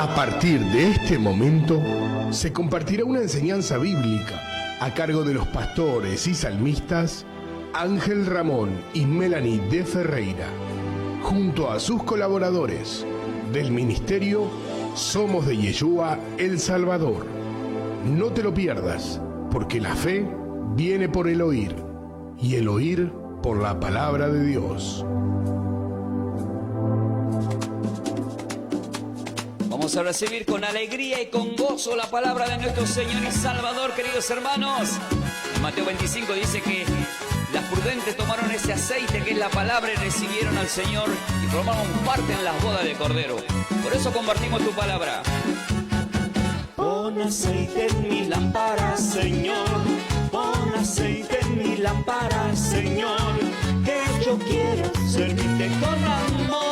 A partir de este momento se compartirá una enseñanza bíblica a cargo de los pastores y salmistas Ángel Ramón y Melanie de Ferreira, junto a sus colaboradores del ministerio Somos de Yeshua El Salvador. No te lo pierdas, porque la fe viene por el oír, y el oír por la palabra de Dios. Vamos a recibir con alegría y con gozo la palabra de nuestro Señor y Salvador, queridos hermanos. En Mateo 25 dice que las prudentes tomaron ese aceite que es la palabra y recibieron al Señor y formaron parte en las bodas de Cordero. Por eso compartimos tu palabra. Pon aceite en mi lámpara, Señor. Pon aceite en mi lámpara, Señor. Que yo quiero servirte con amor.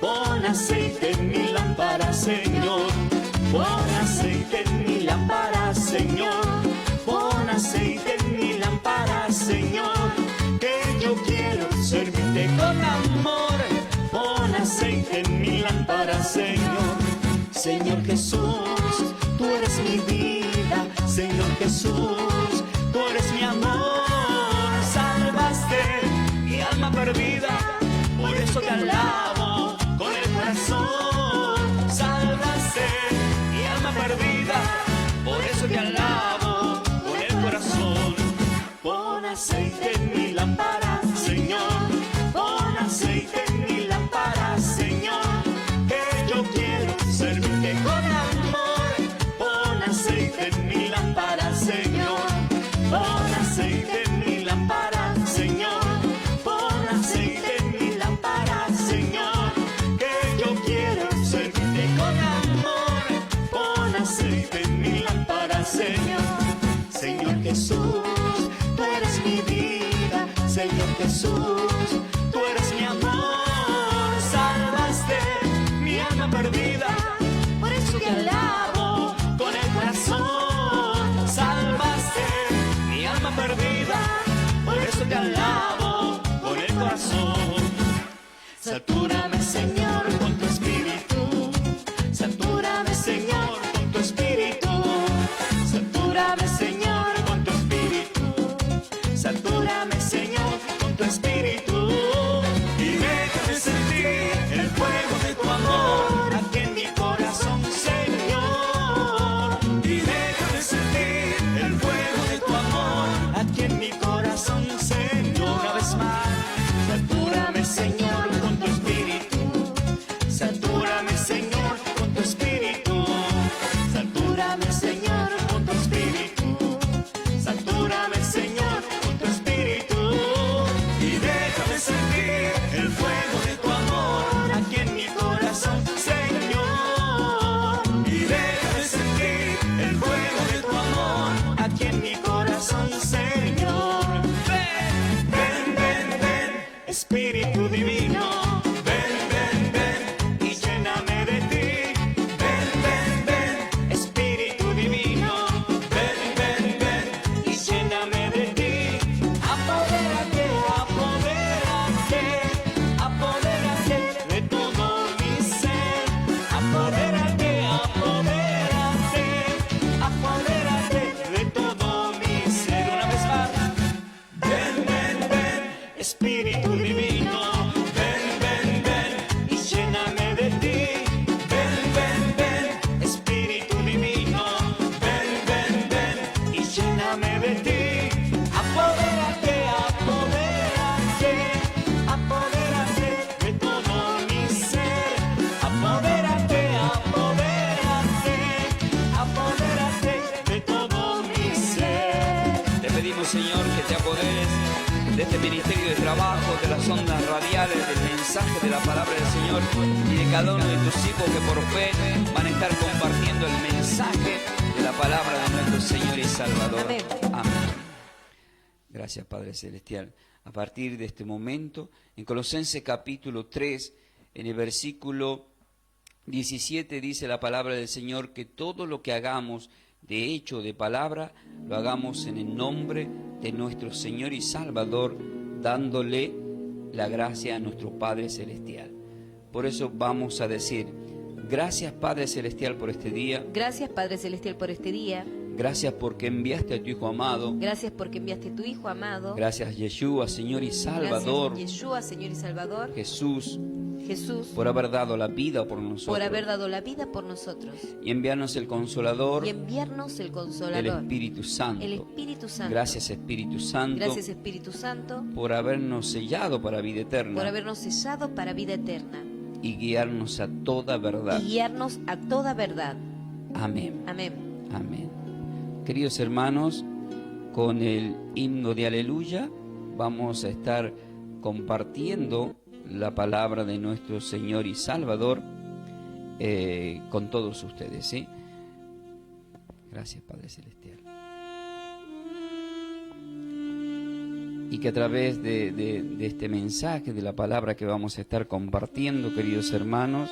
Pon aceite en mi lámpara, Señor. Pon aceite en mi lámpara, Señor. Pon aceite en mi lámpara, Señor. Que yo quiero servirte con amor. Pon aceite en mi lámpara, Señor. Señor Jesús, tú eres mi vida. Señor Jesús, tú eres mi amor. Salvaste mi alma perdida, por eso te alabo con el corazón. Salvaste mi alma perdida, por eso te alabo con el corazón. Pon aceite en mi lámpara, Señor. Pon aceite en mi lámpara, Señor. Que yo quiero servirte con amor. Pon aceite en mi lámpara, Señor. Pon aceite en mi lámpara, Señor. Pon aceite en mi lámpara, Señor. Que yo quiero servirte con amor. Pon aceite en mi lámpara, Señor. Señor Jesús, tú eres mi vida. Señor Jesús, tú eres mi amor. Salvaste mi alma perdida, por eso te alabo con el corazón. Salvaste mi alma perdida, por eso te alabo con el corazón. Satúrame, Señor, con tu espíritu. Satúrame, Señor, con tu espíritu. Satúrame, Señor, con tu espíritu. Satúrame, Señor, con tu espíritu. Y déjame sentir el fuego de tu amor aquí en mi corazón, Señor. Y déjame sentir el fuego de tu amor aquí en mi corazón, Señor. Una vez más, satúrame, Señor, con tu espíritu. Satúrame, Señor, con tu espíritu. Satúrame, Señor, con tu espíritu. Satúrame, Señor, con tu espíritu. Y déjame sentir el fuego de tu amor aquí en mi corazón, Señor. Y déjame sentir el fuego de tu amor aquí en mi corazón, Señor. Ven, ven, ven, ven, Espíritu Divino. Ven, ven, ven y lléname de ti. Ven, ven, ven, Espíritu Divino. Ven, ven, ven y lléname de ti. Apodérate, apodérate, apodérate de todo mi ser. Apodérate, apodérate, apodérate de todo mi ser. Una vez más. Ven, ven, ven, Espíritu Divino. Ven, ven, ven y lléname de ti. Ven, ven, ven, Espíritu Divino. Ven, ven, ven y lléname de ti. Apodérate, apodérate, apodérate de todo mi ser. Apodérate, apodérate, apodérate de todo mi ser. Te pedimos, Señor, que te apoderes de este ministerio de trabajo, de las ondas radiales, del mensaje de la palabra del Señor y de cada uno de tus hijos que por fe van a estar compartiendo el mensaje de la palabra de nuestro Señor y Salvador. Amén. Amén. Gracias, Padre Celestial. A partir de este momento, en Colosenses capítulo 3, en el versículo 17 dice la palabra del Señor que todo lo que hagamos de hecho, de palabra, lo hagamos en el nombre de nuestro Señor y Salvador, dándole la gracia a nuestro Padre Celestial. Por eso vamos a decir, Gracias, Padre Celestial, por este día. Gracias, Padre Celestial, por este día. Gracias porque enviaste a tu Hijo amado. Gracias porque enviaste a tu Hijo amado. Gracias, Yeshua, Señor y Salvador. Gracias, Yeshua, Señor y Salvador. Jesús, por haber dado la vida por nosotros. Por haber dado la vida por nosotros. Y enviarnos el Consolador. Y enviarnos el Consolador. El Espíritu Santo. El Espíritu Santo. Gracias, Espíritu Santo. Gracias, Espíritu Santo. Por habernos sellado para vida eterna. Por habernos sellado para vida eterna. Y guiarnos a toda verdad. Y guiarnos a toda verdad. Amén. Amén. Amén. Queridos hermanos, con el himno de Aleluya vamos a estar compartiendo la palabra de nuestro Señor y Salvador con todos ustedes, ¿sí? Gracias, Padre Celestial. Y que a través de este mensaje, de la palabra que vamos a estar compartiendo, queridos hermanos,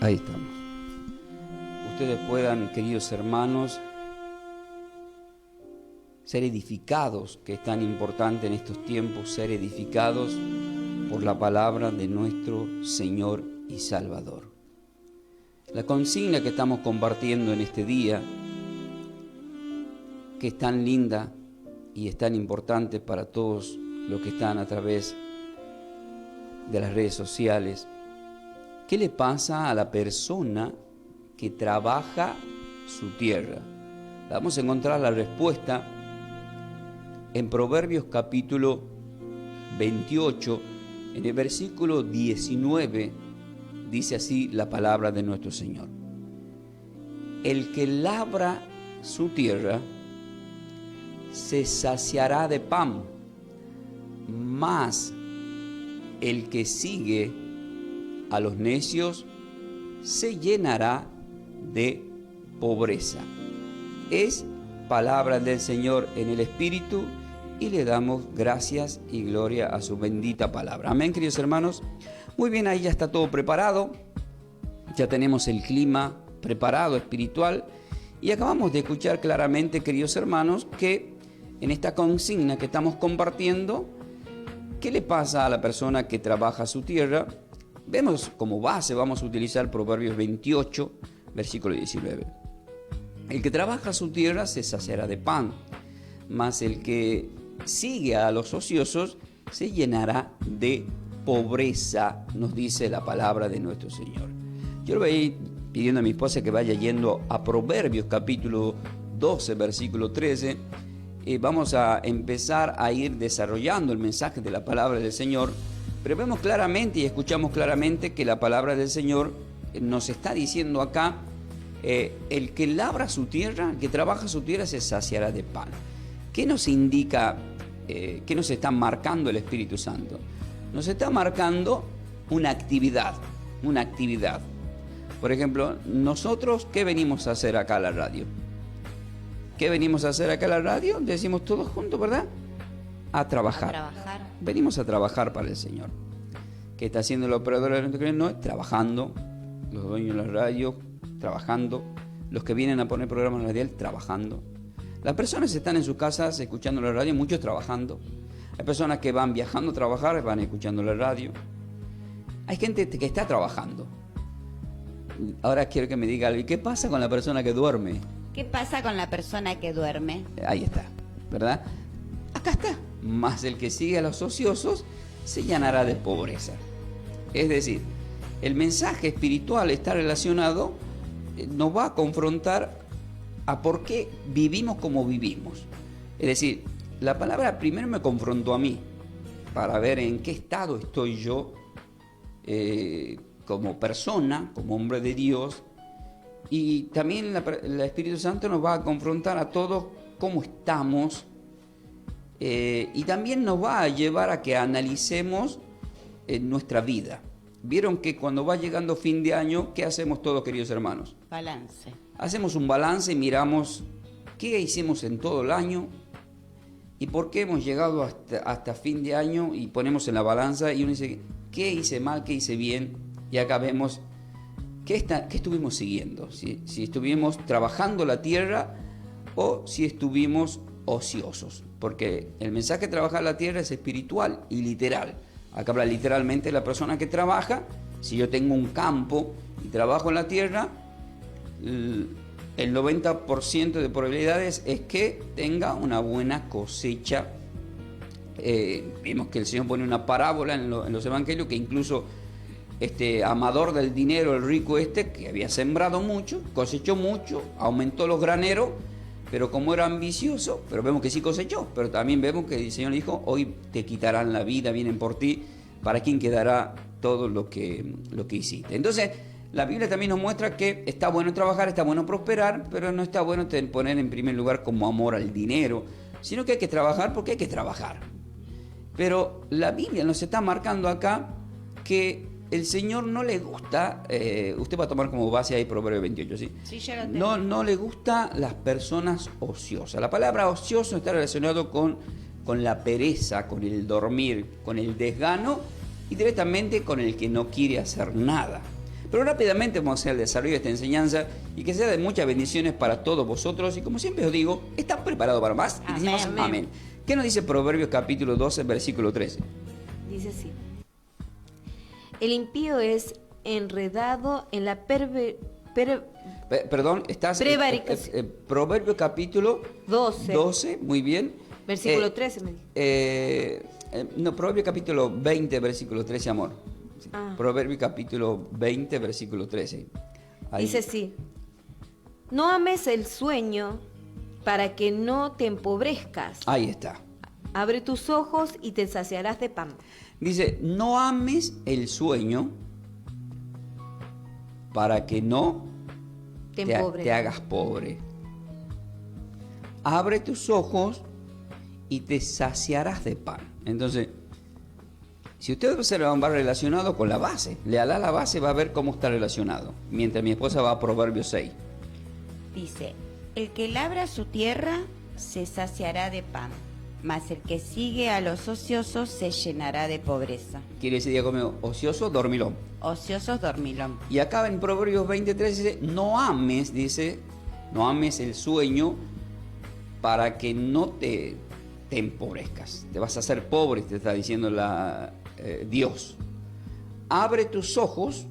ahí estamos. Ustedes puedan, queridos hermanos, ser edificados, que es tan importante en estos tiempos, ser edificados por la palabra de nuestro Señor y Salvador. La consigna que estamos compartiendo en este día, que es tan linda y es tan importante para todos los que están a través de las redes sociales. ¿Qué le pasa a la persona que trabaja su tierra? Vamos a encontrar la respuesta en Proverbios capítulo 28, en el versículo 19, dice así la palabra de nuestro Señor. El que labra su tierra se saciará de pan, mas el que sigue a los necios se llenará de pobreza. Es palabra del Señor en el Espíritu y le damos gracias y gloria a su bendita palabra. Amén, queridos hermanos. Muy bien, ahí ya está todo preparado. Ya tenemos el clima preparado, espiritual. Y acabamos de escuchar claramente, queridos hermanos, que en esta consigna que estamos compartiendo, ¿qué le pasa a la persona que trabaja su tierra? Vemos como base, vamos a utilizar Proverbios 28, versículo 19. El que trabaja su tierra se saciará de pan, mas el que sigue a los ociosos se llenará de pobreza, nos dice la palabra de nuestro Señor. Yo le voy a ir pidiendo a mi esposa que vaya yendo a Proverbios capítulo 12, versículo 13. Vamos a empezar a ir desarrollando el mensaje de la palabra del Señor, pero vemos claramente y escuchamos claramente que la palabra del Señor nos está diciendo acá, el que labra su tierra, el que trabaja su tierra se saciará de pan. ¿Qué nos indica, qué nos está marcando el Espíritu Santo? Nos está marcando una actividad. Por ejemplo, nosotros, ¿qué venimos a hacer acá a la radio? ¿Qué venimos a hacer acá a la radio? Decimos todos juntos, ¿verdad? A trabajar. Venimos a trabajar para el Señor. ¿Qué está haciendo el operador de nuestro no? Trabajando. Los dueños de la radio, trabajando. Los que vienen a poner programas radial, trabajando. Las personas están en sus casas escuchando la radio, muchos trabajando. Hay personas que van viajando a trabajar, van escuchando la radio. Hay gente que está trabajando. Ahora quiero que me diga algo. ¿Y qué pasa con la persona que duerme? ¿Qué pasa con la persona que duerme? Ahí está, ¿verdad? Acá está. Más el que sigue a los ociosos se llenará de pobreza. Es decir, el mensaje espiritual está relacionado, nos va a confrontar a por qué vivimos como vivimos. Es decir, la palabra primero me confrontó a mí para ver en qué estado estoy yo como persona, como hombre de Dios, y también el Espíritu Santo nos va a confrontar a todos cómo estamos, y también nos va a llevar a que analicemos nuestra vida. Vieron que cuando va llegando fin de año, ¿qué hacemos todos, queridos hermanos? Balance. Hacemos un balance y miramos qué hicimos en todo el año y por qué hemos llegado hasta fin de año, y ponemos en la balanza y uno dice, ¿qué hice mal, qué hice bien? Y acá vemos ¿qué estuvimos siguiendo? Si estuvimos trabajando la tierra o si estuvimos ociosos. Porque el mensaje de trabajar la tierra es espiritual y literal. Acá habla literalmente de la persona que trabaja. Si yo tengo un campo y trabajo en la tierra, el 90% de probabilidades es que tenga una buena cosecha. Vimos que el Señor pone una parábola en los evangelios que incluso este amador del dinero, el rico que había sembrado mucho, cosechó mucho, aumentó los graneros, pero como era ambicioso, pero vemos que sí cosechó, pero también vemos que el Señor le dijo, hoy te quitarán la vida, vienen por ti, ¿para quién quedará todo lo que hiciste? Entonces, la Biblia también nos muestra que está bueno trabajar, está bueno prosperar, pero no está bueno poner en primer lugar como amor al dinero, sino que hay que trabajar porque hay que trabajar. Pero la Biblia nos está marcando acá que el Señor no le gusta, usted va a tomar como base ahí Proverbio 28, ¿sí? Sí, yo lo tengo. No le gusta las personas ociosas. La palabra ocioso está relacionado con la pereza, con el dormir, con el desgano y directamente con el que no quiere hacer nada. Pero rápidamente vamos a hacer el desarrollo de esta enseñanza y que sea de muchas bendiciones para todos vosotros. Y como siempre os digo, ¿están preparados para más? Y decimos Amén. amén. ¿Qué nos dice Proverbios capítulo 12, versículo 13? Dice así. El impío es enredado en la Perdón, estás... prevaricación. Proverbio capítulo 12. Muy bien. Versículo 13 me dijo. No, Proverbio capítulo 20, versículo 13, amor. Sí. Ah. Proverbio capítulo 20, versículo 13. Ahí. Dice así. No ames el sueño para que no te empobrezcas. Ahí está. Abre tus ojos y te saciarás de pan. Dice, no ames el sueño para que no Te te empobrezcas. hagas pobre. Abre tus ojos y te saciarás de pan. Entonces, si usted observa, va relacionado con la base. Léala la base, va a ver cómo está relacionado. Mientras mi esposa va a Proverbios 6. Dice, el que labra su tierra se saciará de pan, mas el que sigue a los ociosos se llenará de pobreza. Quiere decir, diga conmigo, ocioso, dormilón. Ociosos dormilón. Y acá en Proverbios 23 dice, no ames el sueño para que no te empobrezcas. Te vas a hacer pobre, te está diciendo Dios. Abre tus ojos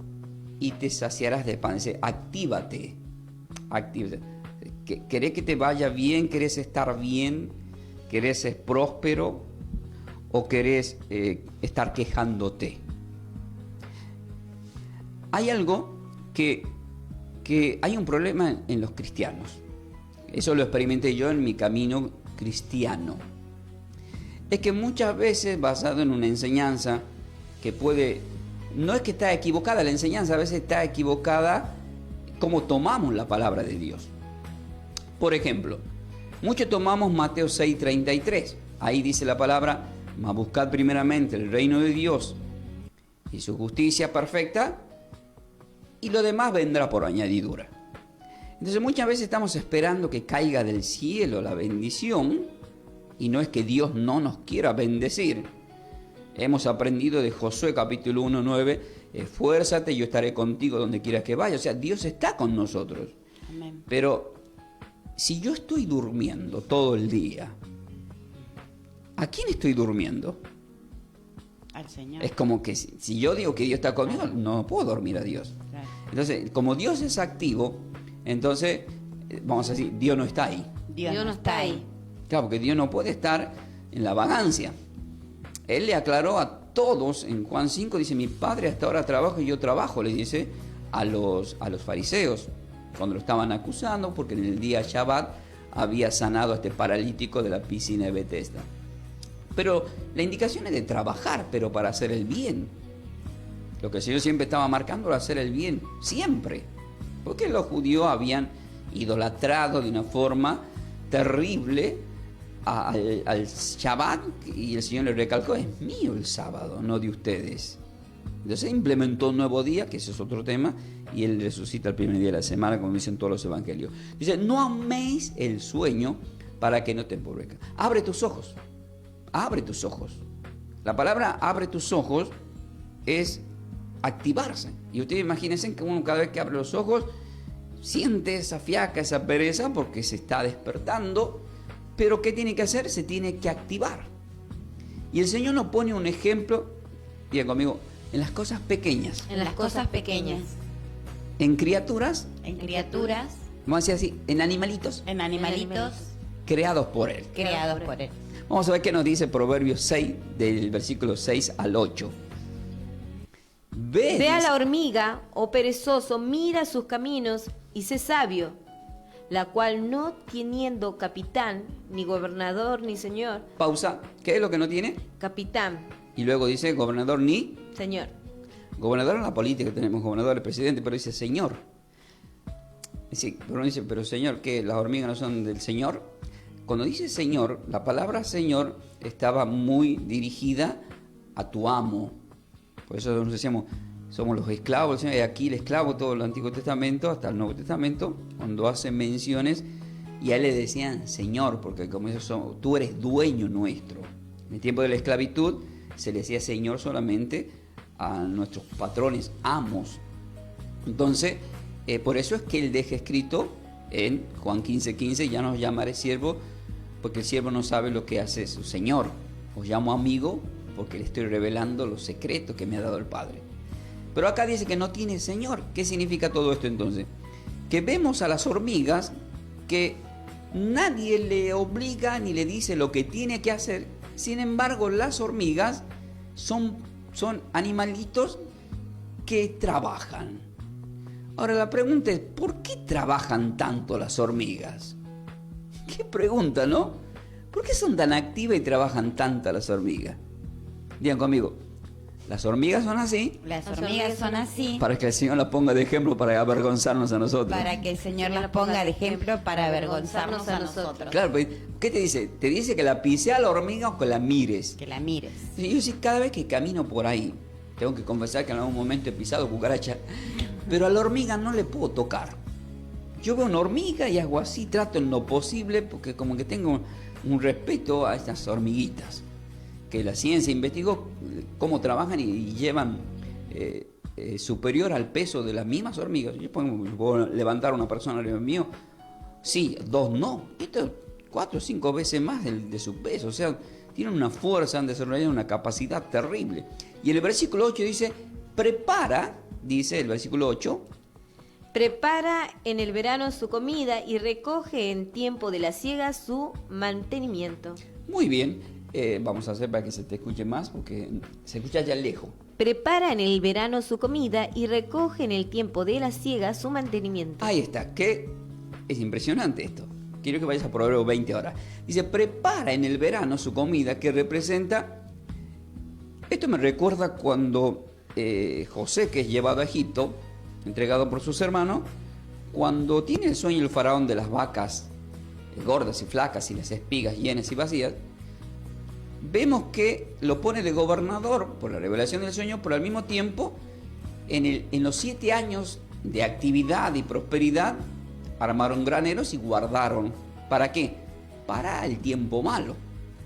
y te saciarás de pan. Dice, actívate. ¿Querés que te vaya bien? ¿Querés estar bien? ¿Querés ser próspero? ¿O querés estar quejándote? Hay algo que hay un problema en los cristianos. Eso lo experimenté yo en mi camino cristiano. Es que muchas veces, basado en una enseñanza que no es que está equivocada la enseñanza, a veces está equivocada cómo tomamos la palabra de Dios. Por ejemplo, muchos tomamos Mateo 6:33. Ahí dice la palabra, mas buscad primeramente el reino de Dios y su justicia perfecta, y lo demás vendrá por añadidura. Entonces muchas veces estamos esperando que caiga del cielo la bendición, y no es que Dios no nos quiera bendecir. Hemos aprendido de Josué capítulo 1:9, esfuérzate, yo estaré contigo donde quieras que vayas. O sea, Dios está con nosotros. Amén. Pero si yo estoy durmiendo todo el día, ¿a quién estoy durmiendo? Al Señor. Es como que si yo digo que Dios está conmigo, no puedo dormir a Dios. Claro. Entonces, como Dios es activo, entonces, vamos a decir, Dios no está ahí. Dios no está ahí. Claro, porque Dios no puede estar en la vagancia. Él le aclaró a todos en Juan 5, dice, mi Padre hasta ahora trabaja y yo trabajo, le dice a los fariseos, cuando lo estaban acusando, porque en el día Shabbat había sanado a este paralítico de la piscina de Bethesda. Pero la indicación es de trabajar, pero para hacer el bien. Lo que el Señor siempre estaba marcando era hacer el bien, siempre. Porque los judíos habían idolatrado de una forma terrible al Shabbat, y el Señor le recalcó, es mío el sábado, no de ustedes. Entonces implementó un nuevo día, que ese es otro tema, y Él resucita el primer día de la semana, como dicen todos los evangelios. Dice, no améis el sueño para que no te empobrezcas. Abre tus ojos. Abre tus ojos. La palabra abre tus ojos es activarse. Y ustedes imagínense que uno cada vez que abre los ojos siente esa fiaca, esa pereza, porque se está despertando. Pero ¿qué tiene que hacer? Se tiene que activar. Y el Señor nos pone un ejemplo, digan conmigo, en las cosas pequeñas. En las cosas pequeñas. En criaturas, En criaturas, vamos a decir así, en animalitos en animalitos creados por Él. creados por Él. Vamos a ver qué nos dice Proverbios 6, del versículo 6 al 8. Ve a la hormiga, oh perezoso, mira sus caminos y sé sabio, la cual no teniendo capitán, ni gobernador, ni señor. Pausa. ¿Qué es lo que no tiene? Capitán, Y luego dice gobernador ni. señor. Gobernador en la política tenemos gobernador, presidente, pero dice señor. Sí, pero uno dice, pero señor, ¿qué? ¿Las hormigas no son del señor? Cuando dice señor, la palabra señor estaba muy dirigida a tu amo. Por eso nos decíamos, somos los esclavos del Señor. Y aquí el esclavo, todo el Antiguo Testamento, hasta el Nuevo Testamento, cuando hace menciones, y a él le decían señor, porque como eso, tú eres dueño nuestro. En el tiempo de la esclavitud se le decía señor solamente a nuestros patrones, amos. Entonces, por eso es que él deja escrito en Juan 15:15, ya nos llamaré siervo, porque el siervo no sabe lo que hace su señor. Os llamo amigo, porque le estoy revelando los secretos que me ha dado el Padre. Pero acá dice que no tiene señor. ¿Qué significa todo esto entonces? Que vemos a las hormigas que nadie le obliga ni le dice lo que tiene que hacer. Sin embargo, las hormigas son animalitos que trabajan. Ahora la pregunta es, ¿por qué trabajan tanto las hormigas? Qué pregunta, ¿no? ¿Por qué son tan activas y trabajan tanto las hormigas? Digan conmigo, las hormigas son así Las hormigas son así para que el Señor las ponga de ejemplo para avergonzarnos a nosotros. para que el Señor las ponga de ejemplo para avergonzarnos a nosotros. Claro, pues, ¿qué te dice? Te dice que la pise a la hormiga o que la mires. Que la mires. Yo sí, cada vez que camino por ahí, tengo que confesar que en algún momento he pisado cucaracha, pero a la hormiga no le puedo tocar. Yo veo una hormiga y hago así, trato en lo posible, porque como que tengo un respeto a estas hormiguitas, que la ciencia investigó cómo trabajan y llevan superior al peso de las mismas hormigas. Yo puedo levantar a una persona arriba mío, sí, dos no, esto 4 o 5 veces más de su peso, o sea, tienen una fuerza, han desarrollado una capacidad terrible. Y en el versículo 8 dice, prepara, dice el versículo 8, Prepara en el verano su comida y recoge en tiempo de la siega su mantenimiento. muy bien, vamos a hacer para que se te escuche más, porque se escucha ya lejos. Prepara en el verano su comida y recoge en el tiempo de la siega su mantenimiento. Ahí está, que es impresionante esto. Quiero que vayas a Proverbios 20 ahora. Dice, prepara en el verano su comida, que representa... Esto me recuerda cuando José, que es llevado a Egipto, entregado por sus hermanos, cuando tiene el sueño el faraón de las vacas gordas y flacas y las espigas llenas y vacías, vemos que lo pone de gobernador por la revelación del sueño, pero al mismo tiempo, en los 7 años de actividad y prosperidad, armaron graneros y guardaron. ¿Para qué? Para el tiempo malo.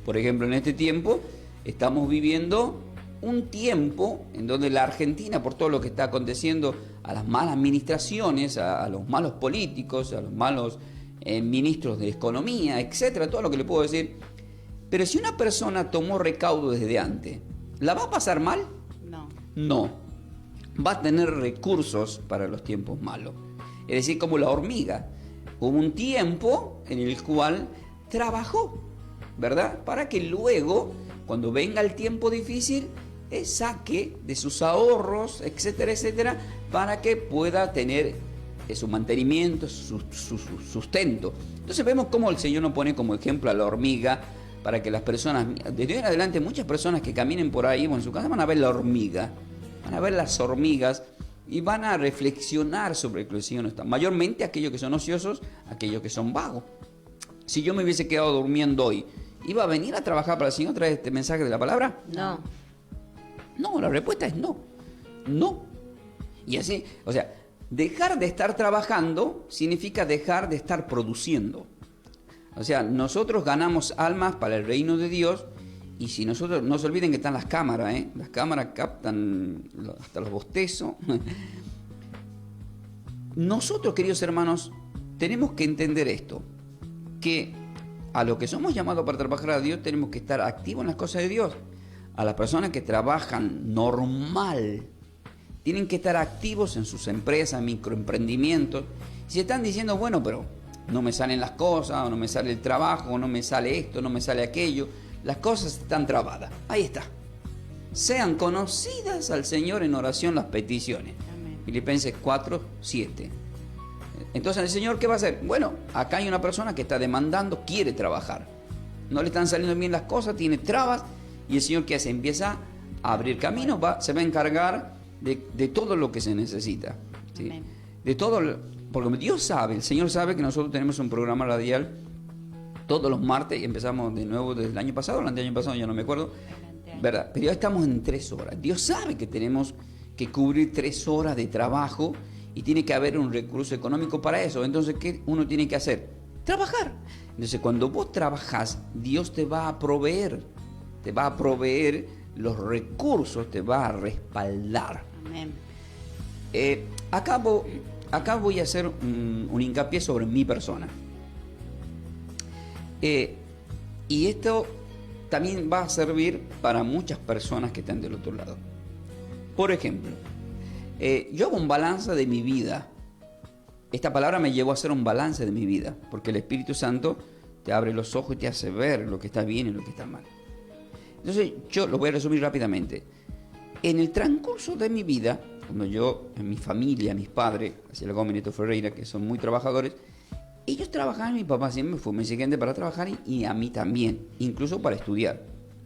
Por ejemplo, en este tiempo estamos viviendo un tiempo en donde la Argentina, por todo lo que está aconteciendo, a las malas administraciones, a los malos políticos, a los malos ministros de economía, etcétera, todo lo que le puedo decir. Pero si una persona tomó recaudo desde antes, ¿la va a pasar mal? No. No. Va a tener recursos para los tiempos malos. Es decir, como la hormiga. Hubo un tiempo en el cual trabajó, ¿verdad? Para que luego, cuando venga el tiempo difícil, saque de sus ahorros, etcétera, etcétera, para que pueda tener su mantenimiento, su sustento. Entonces vemos cómo el Señor nos pone como ejemplo a la hormiga, para que las personas, desde hoy en adelante, muchas personas que caminen por ahí o en su casa van a ver la hormiga, van a ver las hormigas y van a reflexionar sobre el que el Señor no está. Mayormente aquellos que son ociosos, aquellos que son vagos. Si yo me hubiese quedado durmiendo hoy, ¿iba a venir a trabajar para el Señor a través de este mensaje de la palabra? No. No, la respuesta es no. No. Y así, o sea, dejar de estar trabajando significa dejar de estar produciendo. O sea, nosotros ganamos almas para el reino de Dios Y si nosotros, no se olviden que están las cámaras, las cámaras captan hasta los bostezos. Nosotros, queridos hermanos, tenemos que entender esto, que a los que somos llamados para trabajar a Dios tenemos que estar activos en las cosas de Dios. A las personas que trabajan normal, tienen que estar activos en sus empresas, microemprendimientos. Si están diciendo, bueno, pero no me salen las cosas, o no me sale el trabajo, o no me sale esto, no me sale aquello, las cosas están trabadas. Ahí está. Sean conocidas al Señor en oración las peticiones. Amén. Filipenses 4:7. Entonces el Señor, ¿qué va a hacer? Bueno, acá hay una persona que está demandando, quiere trabajar. No le están saliendo bien las cosas, tiene trabas, y el Señor, ¿qué hace? Empieza a abrir caminos, se va a encargar de todo lo que se necesita. ¿Sí? Amén. De todo, porque Dios sabe, el Señor sabe que nosotros tenemos un programa radial todos los martes, y empezamos de nuevo desde el año pasado, el año pasado, ya no me acuerdo, ¿verdad? Pero ya estamos en 3 horas. Dios sabe que tenemos que cubrir 3 horas de trabajo y tiene que haber un recurso económico para eso. Entonces, ¿qué uno tiene que hacer? Trabajar. Entonces, cuando vos trabajás, Dios te va a proveer los recursos, te va a respaldar. Amén. Acá voy a hacer un hincapié sobre mi persona. Y esto también va a servir para muchas personas que están del otro lado. Por ejemplo, yo hago un balance de mi vida. Esta palabra me llevó a hacer un balance de mi vida, porque el Espíritu Santo te abre los ojos y te hace ver lo que está bien y lo que está mal. Entonces, yo lo voy a resumir rápidamente. En el transcurso de mi vida, cuando yo, en mi familia, mis padres, hacia la Gómez Neto Ferreira, que son muy trabajadores, ellos trabajaban, mi papá siempre fue muy exigente para trabajar y a mí también, incluso para estudiar.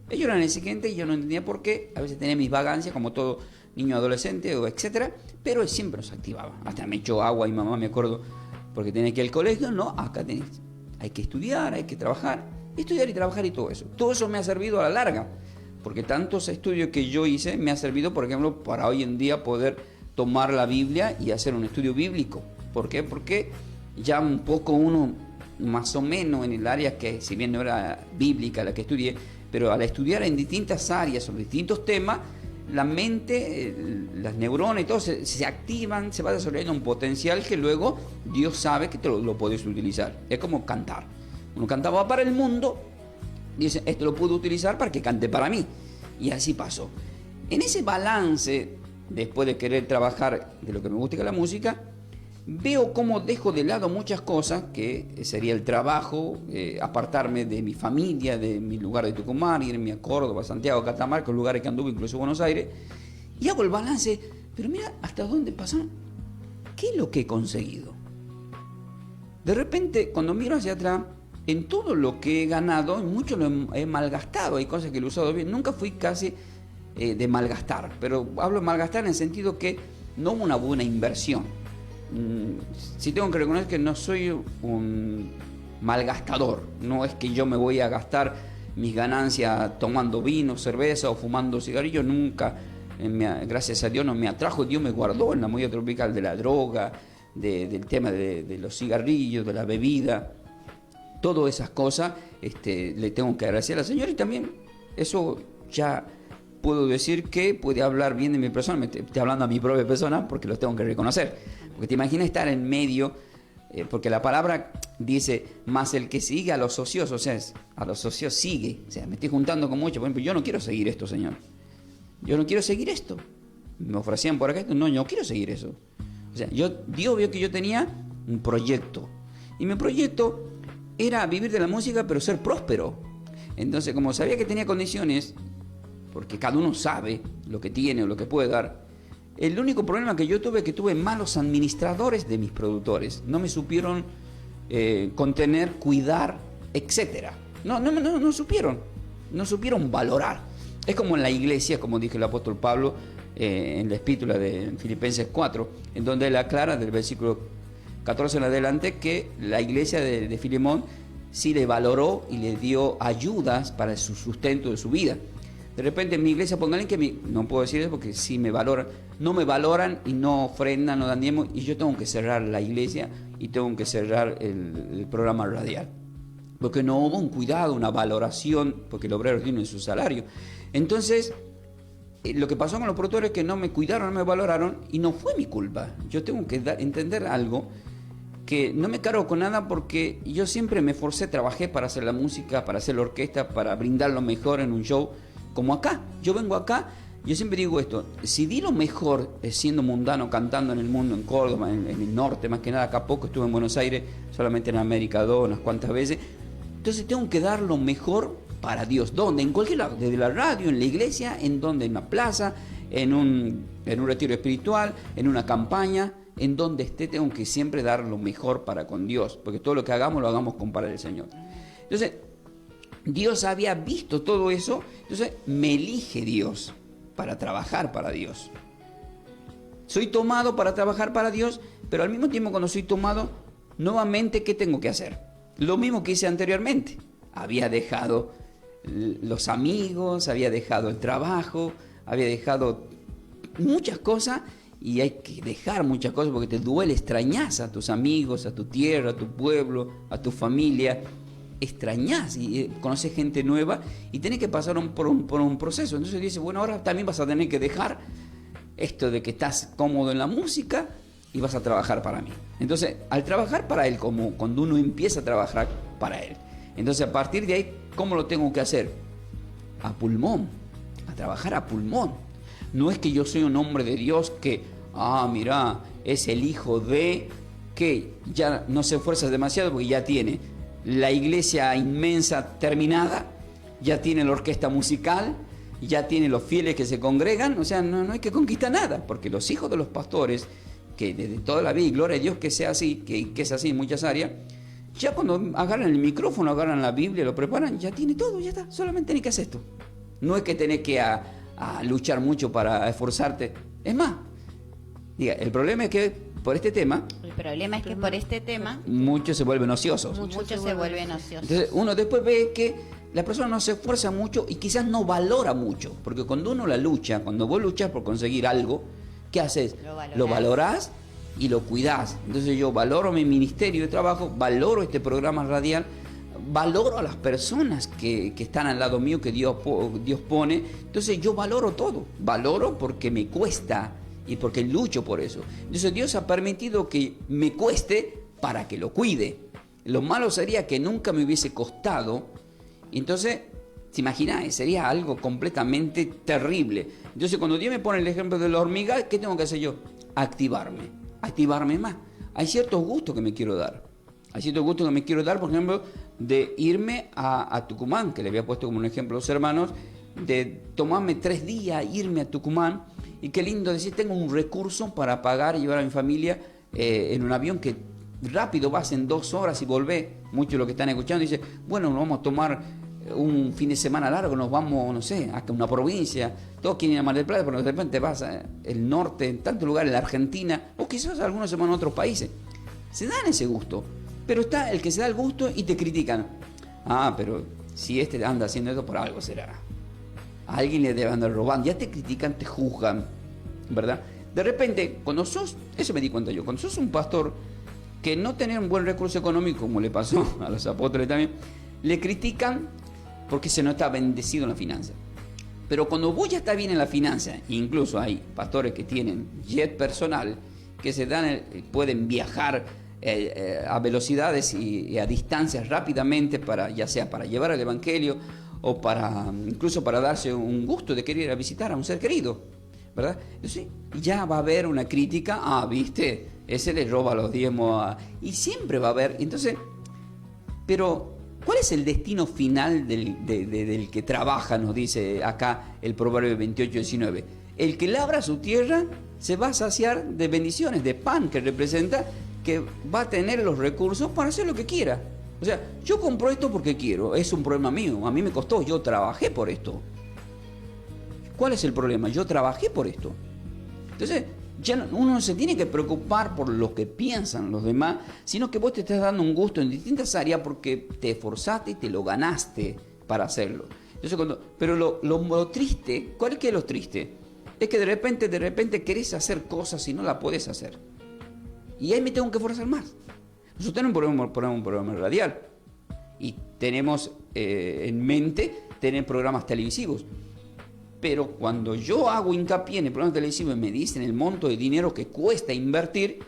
Ellos eran exigentes y yo no entendía por qué, a veces tenía mis vagancias como todo niño adolescente o etcétera, pero él siempre nos activaba. Hasta me echó agua y mamá, me acuerdo, porque tenía que ir al colegio. No, acá tenés, hay que estudiar, hay que trabajar, estudiar y trabajar y todo eso. Todo eso me ha servido a la larga, porque tantos estudios que yo hice me ha servido, por ejemplo, para hoy en día poder tomar la Biblia y hacer un estudio bíblico. ¿Por qué? Porque ya un poco uno, más o menos en el área que, si bien no era bíblica la que estudié, pero al estudiar en distintas áreas sobre distintos temas, la mente, las neuronas y todo se activan, se va desarrollando un potencial que luego Dios sabe que lo puedes utilizar. Es como cantar. Uno cantaba para el mundo, dice, esto lo puedo utilizar para que cante para mí. Y así pasó. En ese balance, después de querer trabajar de lo que me gusta, que es la música, veo cómo dejo de lado muchas cosas, que sería el trabajo, apartarme de mi familia, de mi lugar de Tucumán, irme a Córdoba, Santiago, Catamarca, lugares que anduve, incluso Buenos Aires, y hago el balance, pero mira hasta dónde pasaron, qué es lo que he conseguido. De repente, cuando miro hacia atrás, en todo lo que he ganado, mucho lo he malgastado, hay cosas que lo he usado bien, nunca fui casi de malgastar, pero hablo de malgastar en el sentido que no hubo una buena inversión. Sí tengo que reconocer que no soy un malgastador, no es que yo me voy a gastar mis ganancias tomando vino, cerveza o fumando cigarrillos, nunca, gracias a Dios no me atrajo, Dios me guardó en la movida tropical de la droga, del tema de los cigarrillos, de la bebida, todas esas cosas le tengo que agradecer al Señor, y también eso ya puedo decir que puede hablar bien de mi persona, me estoy hablando a mi propia persona porque lo tengo que reconocer. Porque te imaginas estar en medio, porque la palabra dice, más el que sigue a los ociosos, o sea, a los ociosos sigue. O sea, me estoy juntando con muchos, por ejemplo, yo no quiero seguir esto, Señor. Yo no quiero seguir esto. Me ofrecían por acá, no, yo no quiero seguir eso. O sea, Dios vio que yo tenía un proyecto. Y mi proyecto era vivir de la música, pero ser próspero. Entonces, como sabía que tenía condiciones, porque cada uno sabe lo que tiene o lo que puede dar, el único problema que yo tuve es que tuve malos administradores de mis productores. No me supieron contener, cuidar, etc. No supieron valorar. Es como en la iglesia, como dijo el apóstol Pablo en la epístola de Filipenses 4, en donde él aclara del versículo 14 en adelante que la iglesia de Filemón sí le valoró y le dio ayudas para su sustento de su vida. De repente en mi iglesia, pónganle que no puedo decir eso porque sí me valoran, no me valoran y no ofrendan, no dan diezmo, y yo tengo que cerrar la iglesia y tengo que cerrar el programa radial. porque no hubo un cuidado, una valoración, porque el obrero tiene su salario. Entonces, lo que pasó con los productores es que no me cuidaron, no me valoraron, y no fue mi culpa. Yo tengo que entender algo, que no me cargo con nada, porque yo siempre me esforcé, trabajé para hacer la música, para hacer la orquesta, para brindar lo mejor en un show, como acá. Yo vengo acá, yo siempre digo esto, si di lo mejor siendo mundano, cantando en el mundo, en Córdoba, en el norte, más que nada, acá poco estuve en Buenos Aires, solamente en América 2, unas cuantas veces, entonces tengo que dar lo mejor para Dios. ¿Dónde? En cualquier lado, desde la radio, en la iglesia, en donde, en una plaza, en un retiro espiritual, en una campaña, en donde esté, tengo que siempre dar lo mejor para con Dios, porque todo lo que hagamos lo hagamos con para el Señor. Entonces, Dios había visto todo eso, entonces me elige Dios para trabajar para Dios. Soy tomado para trabajar para Dios, pero al mismo tiempo cuando soy tomado, nuevamente, ¿qué tengo que hacer? Lo mismo que hice anteriormente. Había dejado los amigos, había dejado el trabajo, había dejado muchas cosas, y hay que dejar muchas cosas porque te duele, extrañas a tus amigos, a tu tierra, a tu pueblo, a tu familia, extrañas y conoces gente nueva y tenés que pasar por un proceso. Entonces dices, bueno, ahora también vas a tener que dejar esto de que estás cómodo en la música y vas a trabajar para mí. Entonces, al trabajar para Él, como cuando uno empieza a trabajar para Él, entonces a partir de ahí, ¿cómo lo tengo que hacer? A pulmón, a trabajar a pulmón. No es que yo soy un hombre de Dios que, mira, es el hijo de, que ya no se esfuerza demasiado porque ya tiene la iglesia inmensa terminada, ya tiene la orquesta musical, ya tiene los fieles que se congregan, o sea, no hay que conquistar nada, porque los hijos de los pastores, que desde toda la vida, y gloria a Dios que sea así, que es así en muchas áreas, ya cuando agarran el micrófono, agarran la Biblia, lo preparan, ya tiene todo, ya está, solamente tenés que hacer esto. No es que tenés que a luchar mucho para esforzarte. Es más, diga, el problema es que por este tema... El problema es que por este tema... Muchos se vuelven ociosos. Muchos se vuelven ociosos. Entonces uno después ve que la persona no se esfuerza mucho y quizás no valora mucho. Porque cuando uno la lucha, cuando vos luchas por conseguir algo, ¿qué haces? Lo valorás y lo cuidás. Entonces yo valoro mi ministerio de trabajo, valoro este programa radial, valoro a las personas que están al lado mío, que Dios pone. Entonces yo valoro todo. Valoro porque me cuesta y porque lucho por eso. Entonces Dios ha permitido que me cueste para que lo cuide. Lo malo sería que nunca me hubiese costado. Entonces, ¿te imagináis? Sería algo completamente terrible. Entonces cuando Dios me pone el ejemplo de la hormiga, ¿qué tengo que hacer yo? Activarme más. Hay ciertos gustos que me quiero dar. Hay ciertos gustos que me quiero dar, por ejemplo, de irme a Tucumán, que le había puesto como un ejemplo a los hermanos, de tomarme 3 días, irme a Tucumán, y qué lindo decir, tengo un recurso para pagar y llevar a mi familia en un avión que rápido vas en 2 horas y volvés. Muchos de los que están escuchando dicen, bueno, nos vamos a tomar un fin de semana largo, nos vamos, no sé, a una provincia, todos quieren ir a Mar del Plata, pero de repente vas al norte, en tantos lugares, en la Argentina, o quizás algunos se van a otros países. Se dan ese gusto. Pero está el que se da el gusto y te critican. Pero si este anda haciendo esto, por algo será. A alguien le debe andar robando. Ya te critican, te juzgan, ¿verdad? De repente, cuando sos, eso me di cuenta yo, cuando sos un pastor que no tenés un buen recurso económico, como le pasó a los apóstoles también, le critican porque se no está bendecido en la finanza. Pero cuando vos ya estás bien en la finanza, incluso hay pastores que tienen jet personal, que se dan, pueden viajar a velocidades y a distancias rápidamente, ya sea para llevar el evangelio o incluso para darse un gusto de querer ir a visitar a un ser querido, ¿verdad? Entonces ya va a haber una crítica, viste, ese le roba los diezmos, y siempre va a haber. Entonces, pero ¿cuál es el destino final del que trabaja? Nos dice acá el Proverbio 28:19. El que labra su tierra se va a saciar de bendiciones, de pan, que representa que va a tener los recursos para hacer lo que quiera. O sea, yo compro esto porque quiero, es un problema mío, a mí me costó, yo trabajé por esto. ¿Cuál es el problema? Yo trabajé por esto. Entonces, ya uno no se tiene que preocupar por lo que piensan los demás, sino que vos te estás dando un gusto en distintas áreas porque te esforzaste y te lo ganaste para hacerlo. Entonces, pero lo triste, ¿cuál es que es lo triste? Es que de repente querés hacer cosas y no la podés hacer. Y ahí me tengo que esforzar más. Nosotros tenemos un programa radial. y tenemos en mente tener programas televisivos. Pero cuando yo hago hincapié en el programa televisivo y me dicen el monto de dinero que cuesta invertir,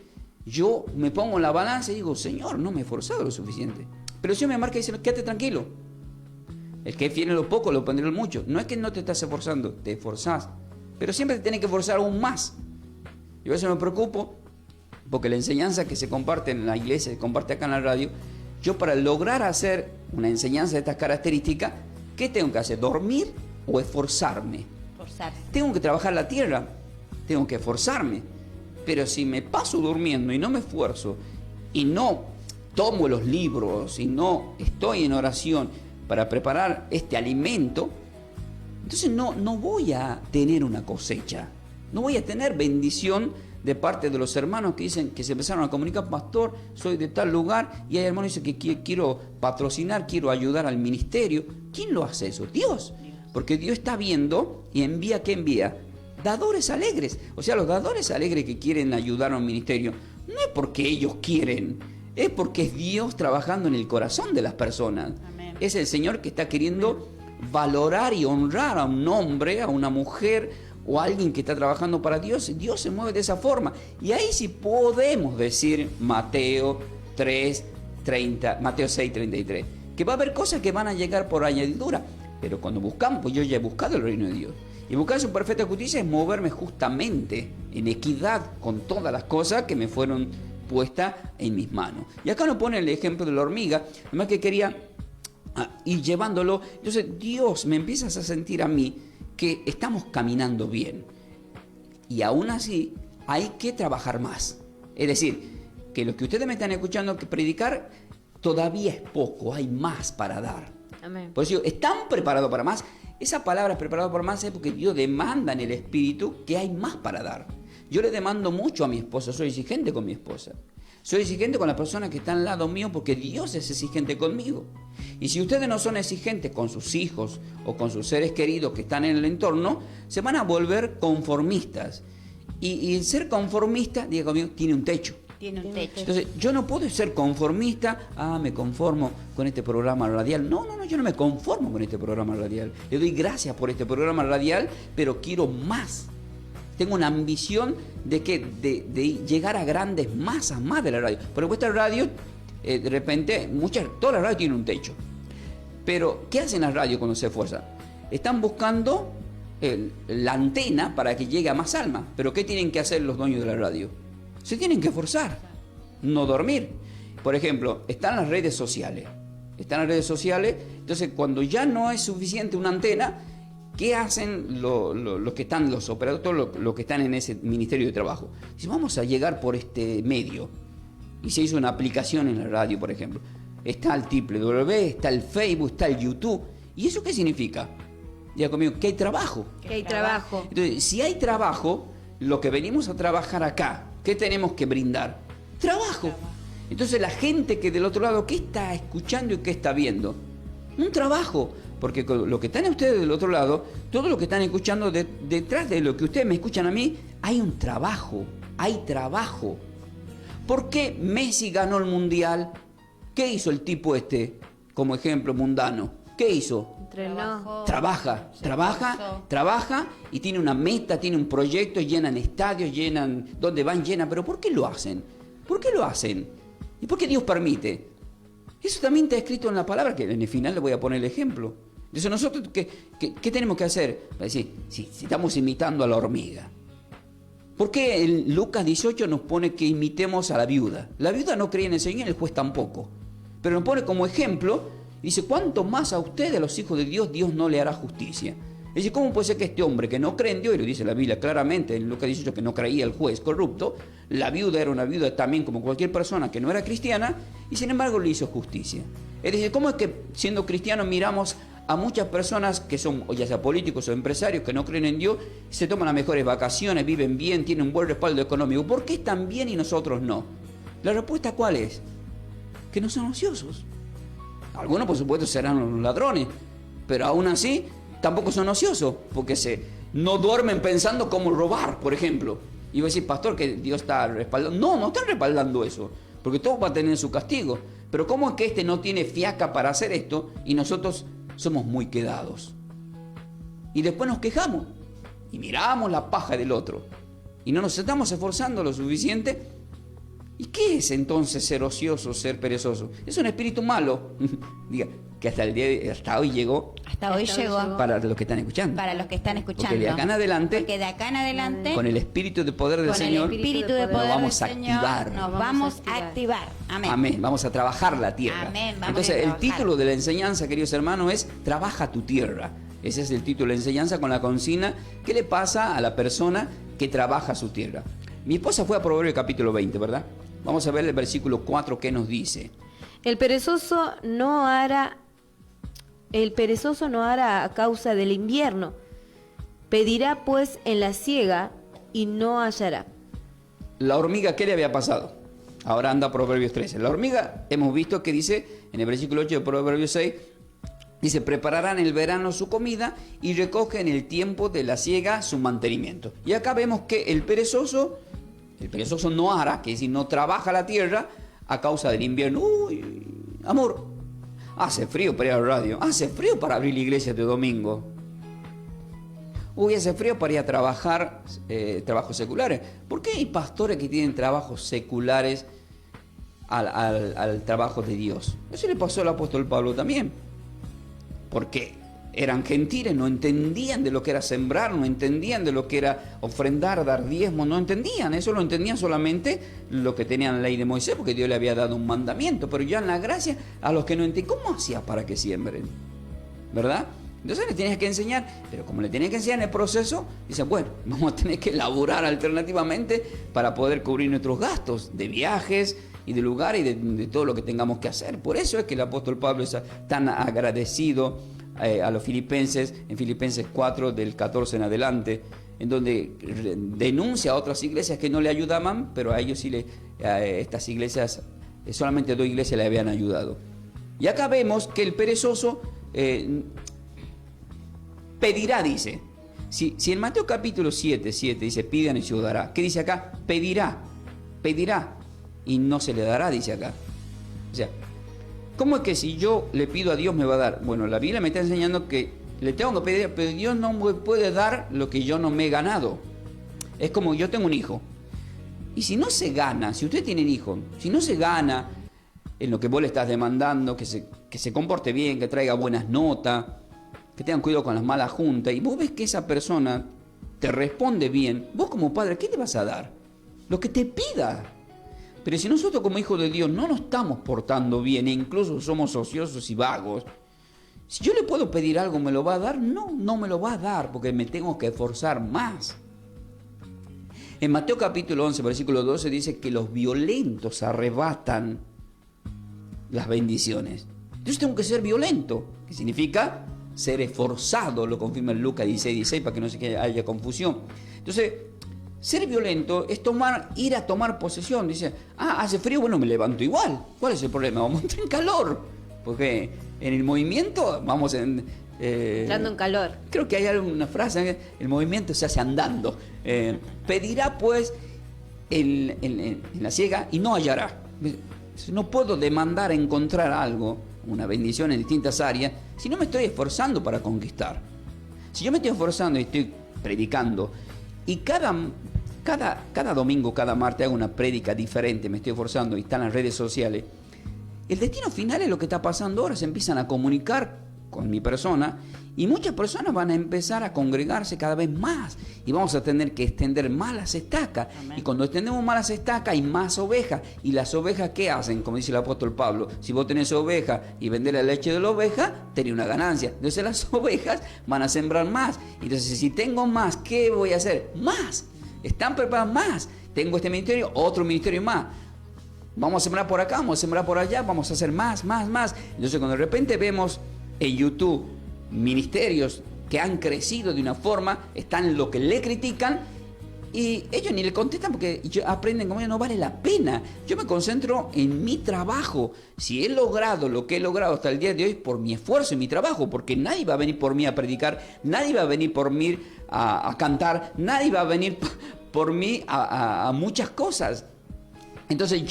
yo me pongo en la balanza y digo, Señor, no me he esforzado lo suficiente. Pero el Señor me marca y dice, quédate tranquilo. El que es fiel en lo poco, lo pondrá en lo mucho. No es que no te estás esforzando, te esforzás. Pero siempre te tienes que esforzar aún más. Yo a veces me preocupo, porque la enseñanza que se comparte en la iglesia, se comparte acá en la radio, yo para lograr hacer una enseñanza de estas características, ¿qué tengo que hacer? ¿Dormir o esforzarme? Forzarse. Tengo que trabajar la tierra, tengo que esforzarme. Pero si me paso durmiendo y no me esfuerzo, y no tomo los libros, y no estoy en oración para preparar este alimento, entonces no voy a tener una cosecha, no voy a tener bendición de parte de los hermanos que dicen que se empezaron a comunicar, pastor, soy de tal lugar, y hay hermanos que dicen que quiero patrocinar, quiero ayudar al ministerio. ¿Quién lo hace eso? Dios. Porque Dios está viendo y envía, ¿qué envía? Dadores alegres. O sea, los dadores alegres que quieren ayudar a un ministerio, no es porque ellos quieren, es porque es Dios trabajando en el corazón de las personas. Amén. Es el Señor que está queriendo valorar y honrar a un hombre, a una mujer o a alguien que está trabajando para Dios. Dios se mueve de esa forma. Y ahí sí podemos decir Mateo 6:33, que va a haber cosas que van a llegar por añadidura. Pero cuando buscamos, pues yo ya he buscado el reino de Dios. Y buscar su perfecta justicia es moverme justamente en equidad con todas las cosas que me fueron puestas en mis manos. Y acá nos pone el ejemplo de la hormiga, además que quería ir llevándolo. Entonces Dios me empieza a sentir a mí que estamos caminando bien. Y aún así hay que trabajar más. Es decir, que lo que ustedes me están escuchando que predicar todavía es poco, hay más para dar. Amén. Por eso digo, ¿están preparados para más? Esa palabra preparado para más es porque Dios demanda en el Espíritu que hay más para dar. Yo le demando mucho a mi esposa, soy exigente con mi esposa. Soy exigente con las personas que están al lado mío porque Dios es exigente conmigo. Y si ustedes no son exigentes con sus hijos o con sus seres queridos que están en el entorno, se van a volver conformistas. Y el ser conformista, diga conmigo, tiene un techo. Tiene un techo. Entonces, yo no puedo ser conformista, me conformo con este programa radial. No, yo no me conformo con este programa radial. Le doy gracias por este programa radial, pero quiero más. Tengo una ambición de llegar a grandes masas más de la radio. Porque vuestra radio, de repente, todas las radios tienen un techo. Pero, ¿qué hacen las radios cuando se esfuerzan? Están buscando la antena para que llegue a más almas. Pero, ¿qué tienen que hacer los dueños de la radio? Se tienen que esforzar, no dormir. Por ejemplo, están las redes sociales. Entonces cuando ya no es suficiente una antena, ¿qué hacen los que están, los operadores, los que están en ese Ministerio de Trabajo? Dicen, vamos a llegar por este medio. Y se hizo una aplicación en la radio, por ejemplo. Está el www, está el Facebook, está el YouTube. ¿Y eso qué significa? Ya conmigo, que hay trabajo. Que hay trabajo. Entonces, si hay trabajo, lo que venimos a trabajar acá, ¿qué tenemos que brindar? Trabajo. Entonces la gente que del otro lado, ¿qué está escuchando y qué está viendo? Un trabajo. Porque lo que están ustedes del otro lado, todo lo que están escuchando detrás de lo que ustedes me escuchan a mí, hay un trabajo. Hay trabajo. ¿Por qué Messi ganó el Mundial? ¿Qué hizo el tipo como ejemplo mundano? ¿Qué hizo? Entrenó. Trabaja y tiene una meta, tiene un proyecto, llenan estadios, donde van, llenan. ¿Pero por qué lo hacen? ¿Por qué lo hacen? ¿Y por qué Dios permite? Eso también está escrito en la palabra, que en el final le voy a poner el ejemplo. Entonces nosotros, ¿qué tenemos que hacer? Para decir, si estamos imitando a la hormiga. ¿Por qué en Lucas 18 nos pone que imitemos a la viuda? La viuda no creía en el Señor y el juez tampoco. Pero nos pone como ejemplo. Dice, ¿cuánto más a ustedes, los hijos de Dios, Dios no le hará justicia? Dice, ¿cómo puede ser que este hombre que no cree en Dios, y lo dice la Biblia claramente, en Lucas 18, que no creía el juez corrupto, la viuda era una viuda también como cualquier persona que no era cristiana, y sin embargo le hizo justicia? Es decir, ¿cómo es que siendo cristianos miramos a muchas personas que son, ya sea políticos o empresarios, que no creen en Dios, se toman las mejores vacaciones, viven bien, tienen un buen respaldo económico? ¿Por qué están bien y nosotros no? La respuesta, ¿cuál es? Que no son ociosos. Algunos, por supuesto, serán unos ladrones, pero aún así tampoco son ociosos, porque no duermen pensando cómo robar, por ejemplo. Y voy a decir, pastor, que Dios está respaldando. No están respaldando eso, porque todo va a tener su castigo. Pero ¿cómo es que este no tiene fiaca para hacer esto y nosotros somos muy quedados? Y después nos quejamos y miramos la paja del otro y no nos estamos esforzando lo suficiente. ¿Y qué es entonces ser ocioso, ser perezoso? Es un espíritu malo. Diga, que hasta hoy llegó. Hasta hoy llegó. Para los que están escuchando. Para los que están escuchando. Porque de acá en adelante, con el espíritu de poder del Señor, con el espíritu de poder nos vamos del a Señor, activar. nos vamos a activar. Amén. Amén. Vamos a trabajar la tierra. Amén. Vamos Entonces, a el trabajar. título de la enseñanza, queridos hermanos, es Trabaja tu tierra. Ese es el título de la enseñanza con la consigna: ¿qué le pasa a la persona que trabaja su tierra? Mi esposa fue a Proverbios capítulo 20, ¿verdad? Vamos a ver el versículo 4 que nos dice. El perezoso no hará a causa del invierno. Pedirá pues en la siega y no hallará. La hormiga, ¿qué le había pasado? Ahora anda Proverbios 13. La hormiga, hemos visto que dice en el versículo 8 de Proverbios 6, dice: prepararán en el verano su comida y recogen en el tiempo de la siega su mantenimiento. Y acá vemos que el perezoso no hará, que es decir, no trabaja la tierra a causa del invierno. Uy, amor, hace frío para ir a la radio, hace frío para abrir la iglesia de domingo. Uy, hace frío para ir a trabajar trabajos seculares. ¿Por qué hay pastores que tienen trabajos seculares al trabajo de Dios? Eso le pasó al apóstol Pablo también. Porque eran gentiles, no entendían de lo que era sembrar, no entendían de lo que era ofrendar, dar diezmo, no entendían. Eso lo entendían solamente lo que tenían la ley de Moisés, porque Dios le había dado un mandamiento. Pero ya en la gracia, a los que no entienden, ¿cómo hacía para que siembren? ¿Verdad? Entonces le tenías que enseñar, pero como le tenías que enseñar en el proceso, dicen, bueno, vamos a tener que laburar alternativamente para poder cubrir nuestros gastos de viajes y de lugares y de todo lo que tengamos que hacer. Por eso es que el apóstol Pablo es tan agradecido a los filipenses, en Filipenses 4, del 14 en adelante, en donde denuncia a otras iglesias que no le ayudaban, pero a ellos sí estas iglesias, solamente 2 iglesias le habían ayudado. Y acá vemos que el perezoso pedirá, dice. Si en Mateo capítulo 7 dice, pidan y se os dará. ¿Qué dice acá? Pedirá y no se le dará, dice acá. O sea, ¿cómo es que si yo le pido a Dios me va a dar? Bueno, la Biblia me está enseñando que le tengo que pedir, pero Dios no me puede dar lo que yo no me he ganado. Es como yo tengo un hijo. Y si no se gana, si usted tiene un hijo, si no se gana en lo que vos le estás demandando, que se comporte bien, que traiga buenas notas, que tengan cuidado con las malas juntas, y vos ves que esa persona te responde bien, vos como padre, ¿qué le vas a dar? Lo que te pida. Pero si nosotros como hijos de Dios no nos estamos portando bien, e incluso somos ociosos y vagos, si yo le puedo pedir algo, ¿me lo va a dar? No me lo va a dar, porque me tengo que esforzar más. En Mateo capítulo 11, versículo 12, dice que los violentos arrebatan las bendiciones. Entonces tengo que ser violento, que significa ser esforzado, lo confirma en Lucas 16, para que no se haya confusión. Entonces, ser violento es ir a tomar posesión. Dice, hace frío, bueno, me levanto igual. ¿Cuál es el problema? Vamos a entrar en calor. Porque en el movimiento vamos entrando en calor. Creo que hay alguna frase, el movimiento se hace andando. Pedirá pues en la siega y no hallará. No puedo demandar encontrar algo, una bendición en distintas áreas, si no me estoy esforzando para conquistar. Si yo me estoy esforzando y estoy predicando, y cada domingo, cada martes hago una prédica diferente, me estoy esforzando y están en las redes sociales, el destino final es lo que está pasando ahora. Se empiezan a comunicar con mi persona y muchas personas van a empezar a congregarse cada vez más y vamos a tener que extender más las estacas. Amén. Y cuando extendemos más las estacas hay más ovejas. ¿Y las ovejas qué hacen? Como dice el apóstol Pablo, si vos tenés ovejas y vendés la leche de la oveja, tenés una ganancia. Entonces las ovejas van a sembrar más. Entonces si tengo más, ¿qué voy a hacer? Más. Están preparados más. Tengo este ministerio, otro ministerio más. Vamos a sembrar por acá, vamos a sembrar por allá, vamos a hacer más. Entonces cuando de repente vemos en YouTube ministerios que han crecido de una forma, están lo que le critican y ellos ni le contestan porque aprenden como no vale la pena. Yo me concentro en mi trabajo. Si he logrado lo que he logrado hasta el día de hoy por mi esfuerzo y mi trabajo, porque nadie va a venir por mí a predicar, nadie va a venir por mí a cantar, nadie va a venir por mí a muchas cosas. Entonces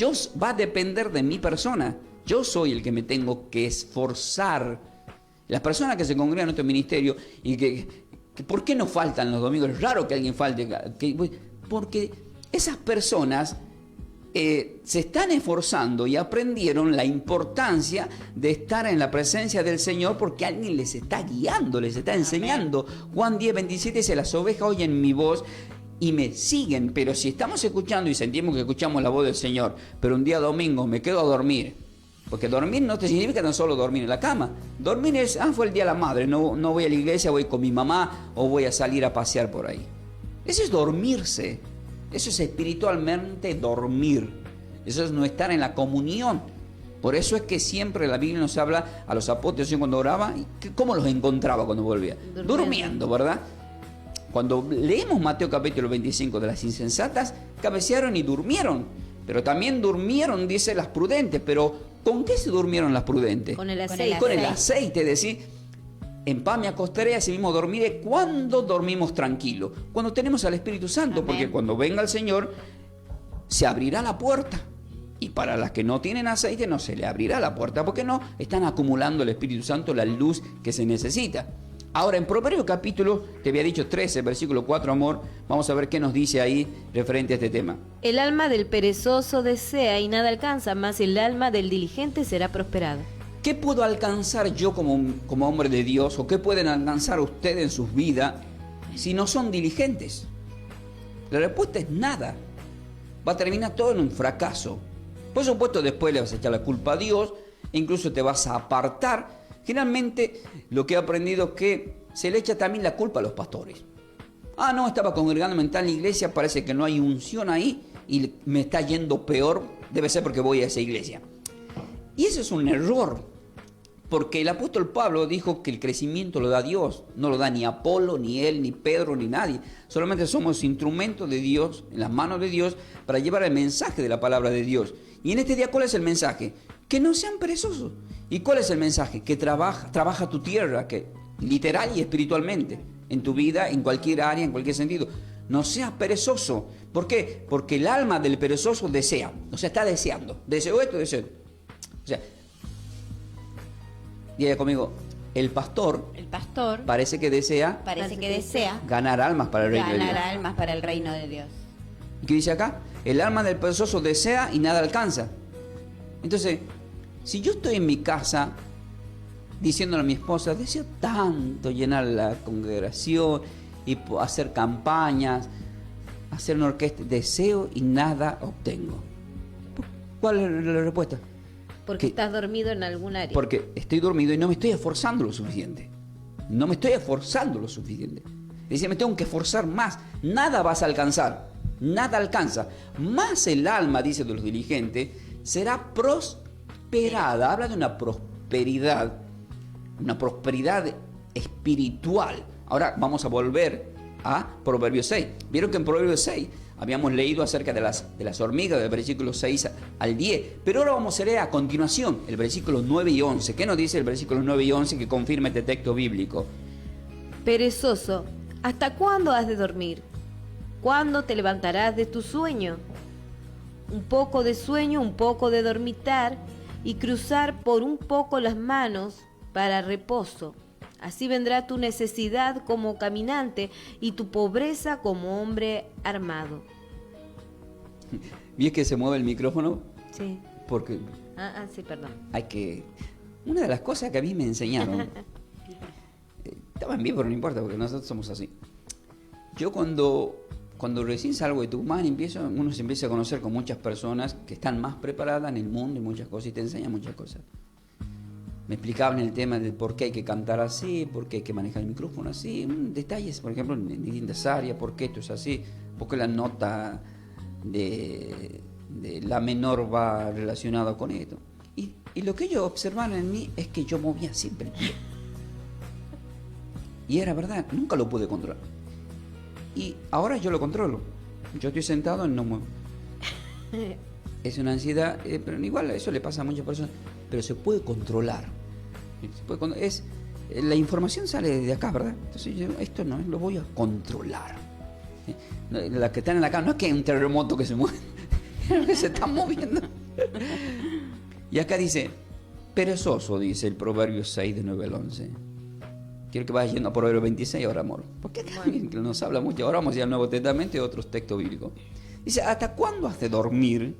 va a depender de mi persona, Yo soy el que me tengo que esforzar. Las personas que se congregan en nuestro ministerio y que ¿por qué no faltan los domingos? Es raro que alguien falte. Porque esas personas se están esforzando y aprendieron la importancia de estar en la presencia del Señor porque alguien les está guiando, les está enseñando. Juan 10:27 dice: las ovejas oyen mi voz y me siguen. Pero si estamos escuchando y sentimos que escuchamos la voz del Señor, pero un día domingo me quedo a dormir, porque dormir no te significa tan solo dormir en la cama. Dormir es, fue el día de la madre, no voy a la iglesia, voy con mi mamá o voy a salir a pasear por ahí. Eso es dormirse. Eso es espiritualmente dormir. Eso es no estar en la comunión. Por eso es que siempre la Biblia nos habla a los apóstoles cuando oraba, ¿cómo los encontraba cuando volvía? Durmiendo, ¿verdad? Cuando leemos Mateo capítulo 25 de las insensatas, cabecearon y durmieron. Pero también durmieron, dice, las prudentes. Pero ¿con qué se durmieron las prudentes? Con el aceite. Con el aceite, es decir, en paz me acostaré, así mismo dormiré. ¿Cuándo dormimos tranquilo? Cuando tenemos al Espíritu Santo. Amén. Porque cuando venga el Señor, se abrirá la puerta. Y para las que no tienen aceite, no se le abrirá la puerta. Porque no están acumulando el Espíritu Santo, la luz que se necesita. Ahora, en Proverbios capítulo, te había dicho 13, versículo 4, amor, vamos a ver qué nos dice ahí referente a este tema. El alma del perezoso desea y nada alcanza, mas el alma del diligente será prosperada. ¿Qué puedo alcanzar yo como hombre de Dios, o qué pueden alcanzar ustedes en sus vidas si no son diligentes? La respuesta es nada. Va a terminar todo en un fracaso. Por supuesto, después le vas a echar la culpa a Dios, e incluso te vas a apartar. Generalmente, lo que he aprendido es que se le echa también la culpa a los pastores. No, estaba congregándome en tal iglesia, parece que no hay unción ahí y me está yendo peor, debe ser porque voy a esa iglesia. Y eso es un error, porque el apóstol Pablo dijo que el crecimiento lo da Dios, no lo da ni Apolo, ni él, ni Pedro, ni nadie. Solamente somos instrumentos de Dios, en las manos de Dios, para llevar el mensaje de la palabra de Dios. Y en este día, ¿cuál es el mensaje? Que no sean perezosos. ¿Y cuál es el mensaje? Que trabaja tu tierra, que literal y espiritualmente, en tu vida, en cualquier área, en cualquier sentido. No seas perezoso. ¿Por qué? Porque el alma del perezoso desea, o sea, está deseando. Deseo esto, deseo esto. O sea, diga conmigo, el pastor parece que desea ganar almas para el reino de Dios. Ganar almas para el reino de Dios. ¿Y qué dice acá? El alma del perezoso desea y nada alcanza. Entonces, si yo estoy en mi casa diciéndole a mi esposa, deseo tanto llenar la congregación y hacer campañas, hacer una orquesta, deseo y nada obtengo. ¿Cuál es la respuesta? Porque estás dormido en algún área. Porque estoy dormido y no me estoy esforzando lo suficiente. No me estoy esforzando lo suficiente. Dice, me tengo que esforzar más. Nada vas a alcanzar. Nada alcanza. Más el alma, dice de los diligentes, será prosperada. Habla de una prosperidad espiritual. Ahora vamos a volver a Proverbios 6. Vieron que en Proverbios 6 habíamos leído acerca de las hormigas, del versículo 6 al 10. Pero ahora vamos a leer a continuación el versículo 9 y 11. ¿Qué nos dice el versículo 9 y 11 que confirma este texto bíblico? Perezoso, ¿hasta cuándo has de dormir? ¿Cuándo te levantarás de tu sueño? Un poco de sueño, un poco de dormitar y cruzar por un poco las manos para reposo. Así vendrá tu necesidad como caminante y tu pobreza como hombre armado. ¿Ves que se mueve el micrófono? Sí. Porque sí, perdón. Una de las cosas que a mí me enseñaron, estaba en vivo, pero no importa, porque nosotros somos así. Yo cuando recién salgo de Tucumán, uno se empieza a conocer con muchas personas que están más preparadas en el mundo y muchas cosas, y te enseñan muchas cosas. Me explicaban el tema de por qué hay que cantar así, por qué hay que manejar el micrófono así, detalles, por ejemplo, en distintas áreas, por qué esto es así, por qué la nota de la menor va relacionada con esto. Y lo que ellos observaban en mí es que yo movía siempre el pie. Y era verdad, nunca lo pude controlar. Y ahora yo lo controlo. Yo estoy sentado y no muevo. Es una ansiedad, pero igual eso le pasa a muchas personas, pero se puede controlar. La información sale de acá, ¿verdad? Entonces yo, esto no, lo voy a controlar. Las que están en la cama, no es que hay un terremoto que se mueve, que se están moviendo. Y acá dice, perezoso, dice el Proverbio 6, de 9 al 11. Quiero que vayas yendo a Proverbio 26 ahora, amor. Porque también nos habla mucho. Ahora vamos a ir al Nuevo Testamento y otros textos bíblicos. Dice, ¿hasta cuándo has de dormir?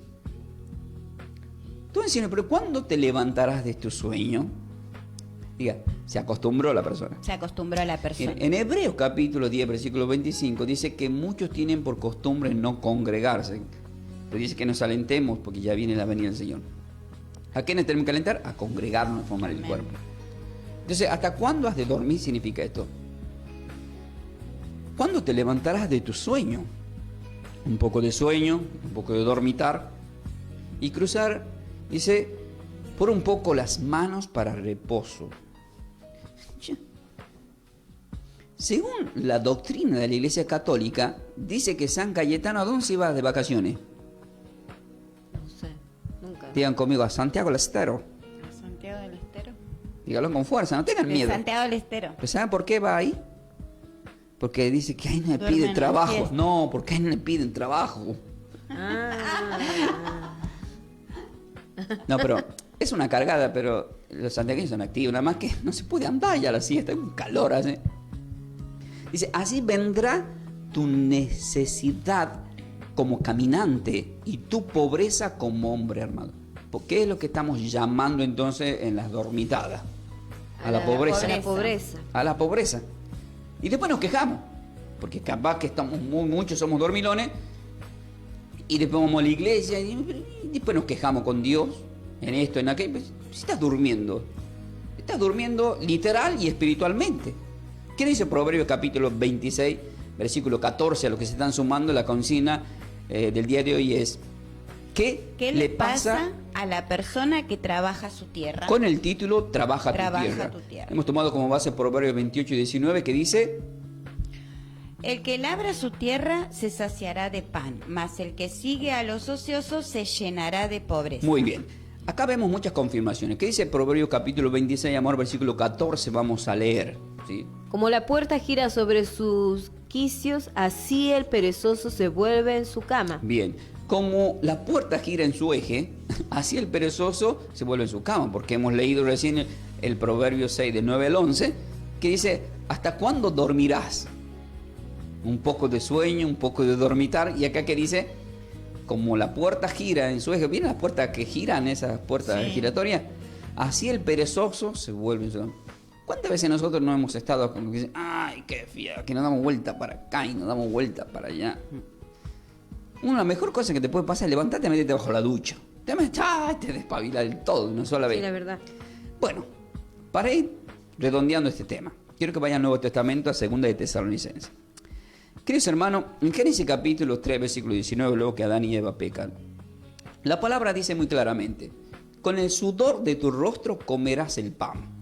Tú enseñas, pero ¿cuándo te levantarás de tu sueño? Diga, se acostumbró la persona. Se acostumbró a la persona. En Hebreos capítulo 10, versículo 25, dice que muchos tienen por costumbre no congregarse. Pero dice que nos alentemos porque ya viene la venida del Señor. ¿A qué nos tenemos que alentar? A congregarnos, a formar el cuerpo. Entonces, ¿hasta cuándo has de dormir significa esto? ¿Cuándo te levantarás de tu sueño? Un poco de sueño, un poco de dormitar y cruzar, dice, por un poco las manos para reposo. Según la doctrina de la Iglesia Católica, dice que San Cayetano, ¿a dónde se iba de vacaciones? No sé, nunca. Digan conmigo, a Santiago del Estero. ¿A Santiago del Estero? Dígalo con fuerza, no tengan De miedo. Santiago del Estero. ¿Pero saben por qué va ahí? Porque dice que ahí no le Duerme piden en la trabajo. fiesta. No, porque ahí no le piden trabajo. No, pero es una cargada, pero los santiagueños son activos. Nada más que no se puede andar ya a la siesta, hay un calor así. Dice, así vendrá tu necesidad como caminante y tu pobreza como hombre armado. ¿Por qué es lo que estamos llamando entonces en las dormitadas? A la pobreza. A la pobreza. A la pobreza. Y después nos quejamos, porque capaz que estamos muchos somos dormilones, y después vamos a la iglesia, y después nos quejamos con Dios, en esto, en aquello. Pues, si estás durmiendo literal y espiritualmente. ¿Qué dice Proverbios capítulo 26, versículo 14, a los que se están sumando? La consigna del día de hoy es, ¿qué le pasa a la persona que trabaja su tierra? Con el título Trabaja tu tierra. Hemos tomado como base Proverbios 28 y 19, que dice, el que labra su tierra se saciará de pan, mas el que sigue a los ociosos se llenará de pobreza. Muy bien. Acá vemos muchas confirmaciones. ¿Qué dice Proverbios capítulo 26, amor, versículo 14? Vamos a leer, ¿sí? Como la puerta gira sobre sus quicios, así el perezoso se vuelve en su cama. Bien. Como la puerta gira en su eje, así el perezoso se vuelve en su cama, porque hemos leído recién el Proverbio 6, de 9 al 11, que dice, ¿hasta cuándo dormirás? Un poco de sueño, un poco de dormitar, y acá que dice, como la puerta gira en su eje, ¿vienen las puertas que giran, esas puertas giratorias? Así el perezoso se vuelve en su cama. ¿Cuántas veces nosotros no hemos estado como que dicen, ay, qué fía, que nos damos vuelta para acá y nos damos vuelta para allá? Una mejor cosa que te puede pasar es levantarte y meterte bajo la ducha. Te despabila del todo de una sola vez. Sí, la verdad. Bueno, para ir redondeando este tema, quiero que vayan al Nuevo Testamento, a 2 de Tesalonicenses. Queridos hermanos, en Génesis capítulo 3, versículo 19, luego que Adán y Eva pecan, la palabra dice muy claramente, con el sudor de tu rostro comerás el pan.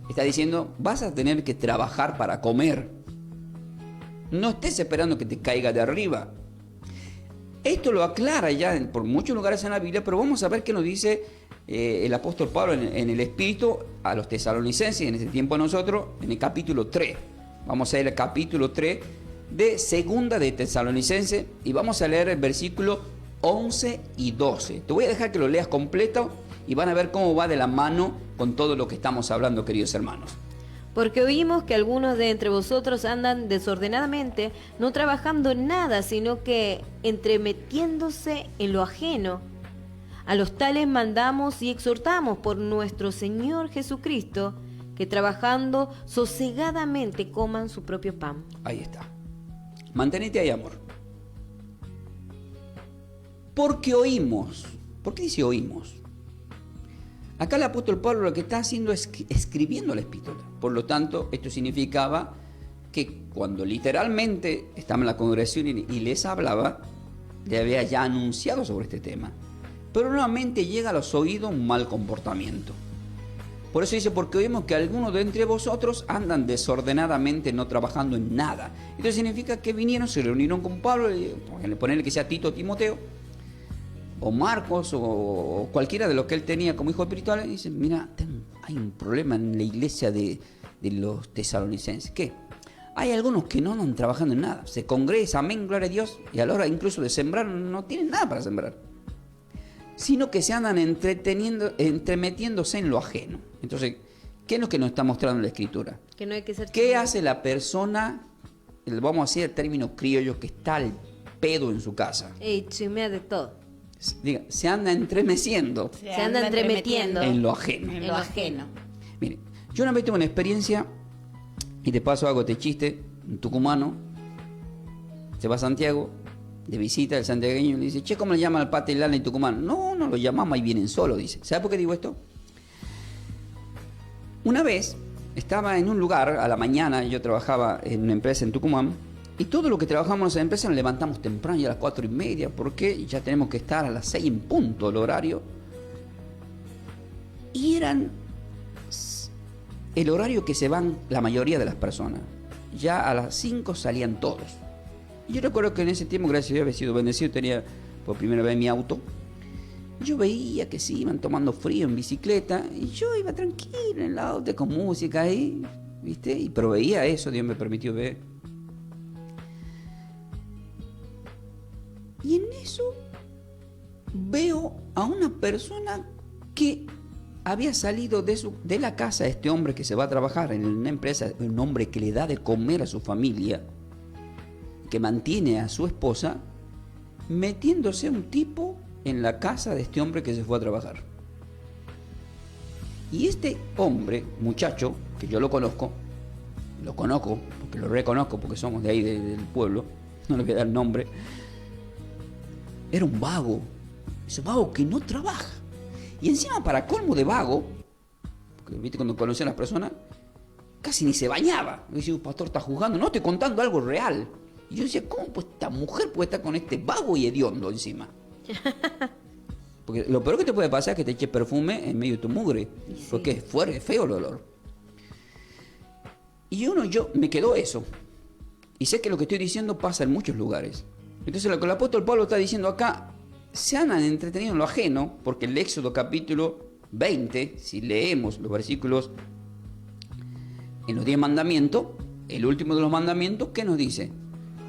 Está diciendo, vas a tener que trabajar para comer. No estés esperando que te caiga de arriba. Esto lo aclara ya por muchos lugares en la Biblia, pero vamos a ver qué nos dice el apóstol Pablo en el Espíritu a los tesalonicenses, en ese tiempo a nosotros, en el capítulo 3. Vamos a leer el capítulo 3 de 2 de Tesalonicenses y vamos a leer el versículo 11 y 12. Te voy a dejar que lo leas completo y van a ver cómo va de la mano con todo lo que estamos hablando, queridos hermanos. Porque oímos que algunos de entre vosotros andan desordenadamente, no trabajando en nada, sino que entremetiéndose en lo ajeno. A los tales mandamos y exhortamos por nuestro Señor Jesucristo, que trabajando sosegadamente coman su propio pan. Ahí está. Mantenete ahí, amor. Porque oímos. ¿Por qué dice oímos? Acá el apóstol Pablo lo que está haciendo es escribiendo la epístola. Por lo tanto, esto significaba que cuando literalmente estaba en la congregación y les hablaba, le había ya anunciado sobre este tema. Pero nuevamente llega a los oídos un mal comportamiento. Por eso dice, porque oímos que algunos de entre vosotros andan desordenadamente, no trabajando en nada. Esto significa que vinieron, se reunieron con Pablo, ponerle que sea Tito o Timoteo, o Marcos, o cualquiera de los que él tenía como hijo espiritual, y dicen, mira, hay un problema en la iglesia de los tesalonicenses. ¿Qué? Hay algunos que no andan trabajando en nada. Se congregan, amén, gloria a Dios, y a la hora incluso de sembrar, no tienen nada para sembrar. sino que se andan entremetiéndose en lo ajeno. Entonces, ¿qué es lo que nos está mostrando la Escritura? Que no hay que ser ¿Qué chismoso. hace la persona, vamos a decir el término criollo, que está al pedo en su casa? Ey, chismea de todo. Diga, se anda entremeciendo Se anda entremetiendo. en lo ajeno. En lo ajeno. Mire, yo una vez tuve una experiencia, y te paso hago este chiste, un tucumano se va a Santiago de visita, el santiagueño le dice, che, ¿cómo le llaman al Pate Lana y Tucumano? No, no lo llamamos, ahí vienen solo, dice. ¿Sabe por qué digo esto? Una vez estaba en un lugar a la mañana, yo trabajaba en una empresa en Tucumán, y todo lo que trabajamos en esa empresa nos levantamos temprano, ya a las 4:30, porque ya tenemos que estar a las 6 en punto el horario. Y eran el horario que se van la mayoría de las personas. Ya a las 5 salían todos. Y yo recuerdo que en ese tiempo, gracias a Dios, había sido bendecido, tenía por primera vez mi auto. Yo veía que se iban tomando frío en bicicleta y yo iba tranquilo en el auto con música ahí, ¿viste? Y pero veía eso, Dios me permitió ver. Y en eso veo a una persona que había salido de la casa de este hombre que se va a trabajar en una empresa, un hombre que le da de comer a su familia, que mantiene a su esposa, metiéndose un tipo en la casa de este hombre que se fue a trabajar. Y este hombre, muchacho, que yo lo conozco porque lo reconozco, porque somos de ahí, del pueblo, no le voy a dar nombre, era un vago, ese vago que no trabaja. Y encima, para colmo de vago, porque viste cuando conocen a las personas, casi ni se bañaba. Yo decía, pastor, está juzgando. No, estoy contando algo real. Y yo decía, ¿cómo pues esta mujer puede estar con este vago y hediondo encima? Porque lo peor que te puede pasar es que te eches perfume en medio de tu mugre. Sí. Porque es fuerte, es feo el olor. Y yo me quedó eso. Y sé que lo que estoy diciendo pasa en muchos lugares. Entonces lo que el apóstol Pablo está diciendo acá, se han entretenido en lo ajeno, porque el Éxodo capítulo 20, si leemos los versículos en los 10 mandamientos, el último de los mandamientos, ¿qué nos dice?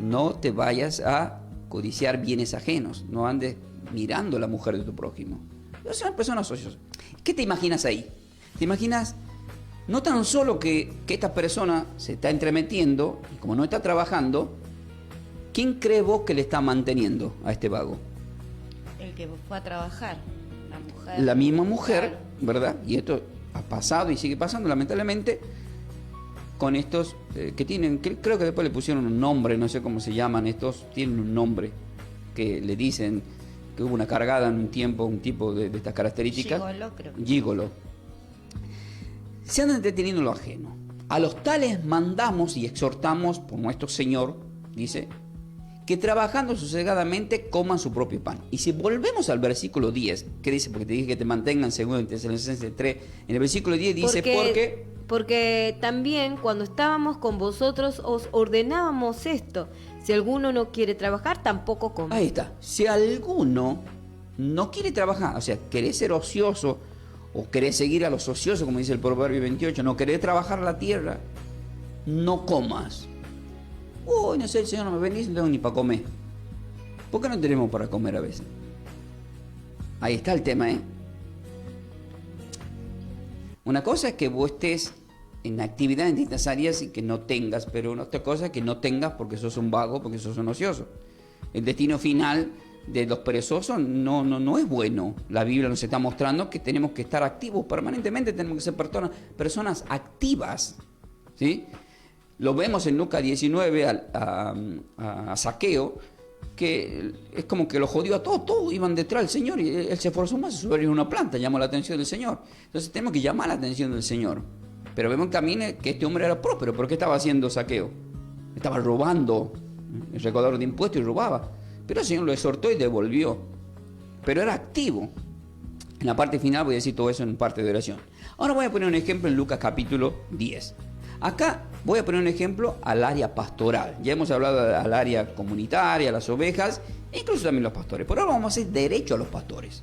No te vayas a codiciar bienes ajenos, no andes mirando a la mujer de tu prójimo. Son personas ociosas. ¿Qué te imaginas ahí? ¿Te imaginas no tan solo que esta persona se está entremetiendo, y como no está trabajando, ¿quién cree vos que le está manteniendo a este vago? El que fue a trabajar, la mujer. La misma mujer, ¿verdad? Y esto ha pasado y sigue pasando, lamentablemente, con estos que tienen, creo que después le pusieron un nombre, no sé cómo se llaman estos, tienen un nombre que le dicen que hubo una cargada en un tiempo, un tipo de estas características. Gigoló, creo. Gigoló. Se andan entreteniendo en lo ajeno. A los tales mandamos y exhortamos por nuestro Señor, dice, que trabajando sosegadamente coman su propio pan. Y si volvemos al versículo 10, ¿qué dice? Porque te dije que te mantengan según en Tesalonicenses 3, en el versículo 10 dice, porque también cuando estábamos con vosotros os ordenábamos esto, si alguno no quiere trabajar, tampoco come. Ahí está, si alguno no quiere trabajar, o sea, querés ser ocioso, o querés seguir a los ociosos, como dice el Proverbio 28, no querés trabajar la tierra, no comas. Uy, no sé, el Señor no me bendice, no tengo ni para comer. ¿Por qué no tenemos para comer a veces? Ahí está el tema, ¿eh? Una cosa es que vos estés en actividad en distintas áreas y que no tengas, pero otra cosa es que no tengas porque sos un vago, porque sos un ocioso. El destino final de los perezosos no es bueno. La Biblia nos está mostrando que tenemos que estar activos permanentemente, tenemos que ser personas activas, ¿sí? Lo vemos en Lucas 19 a Zaqueo, que es como que lo jodió a todos iban detrás del Señor y él se esforzó más a subir en una planta, llamó la atención del Señor. Entonces tenemos que llamar la atención del Señor. Pero vemos también que este hombre era próspero. ¿Por qué estaba haciendo Zaqueo? Estaba robando, el recaudador de impuestos, y robaba. Pero el Señor lo exhortó y devolvió. Pero era activo. En la parte final voy a decir todo eso en parte de oración. Ahora voy a poner un ejemplo en Lucas capítulo 10. Acá voy a poner un ejemplo al área pastoral. Ya hemos hablado al área comunitaria, a las ovejas, e incluso también los pastores. Por ahora vamos a hacer derecho a los pastores,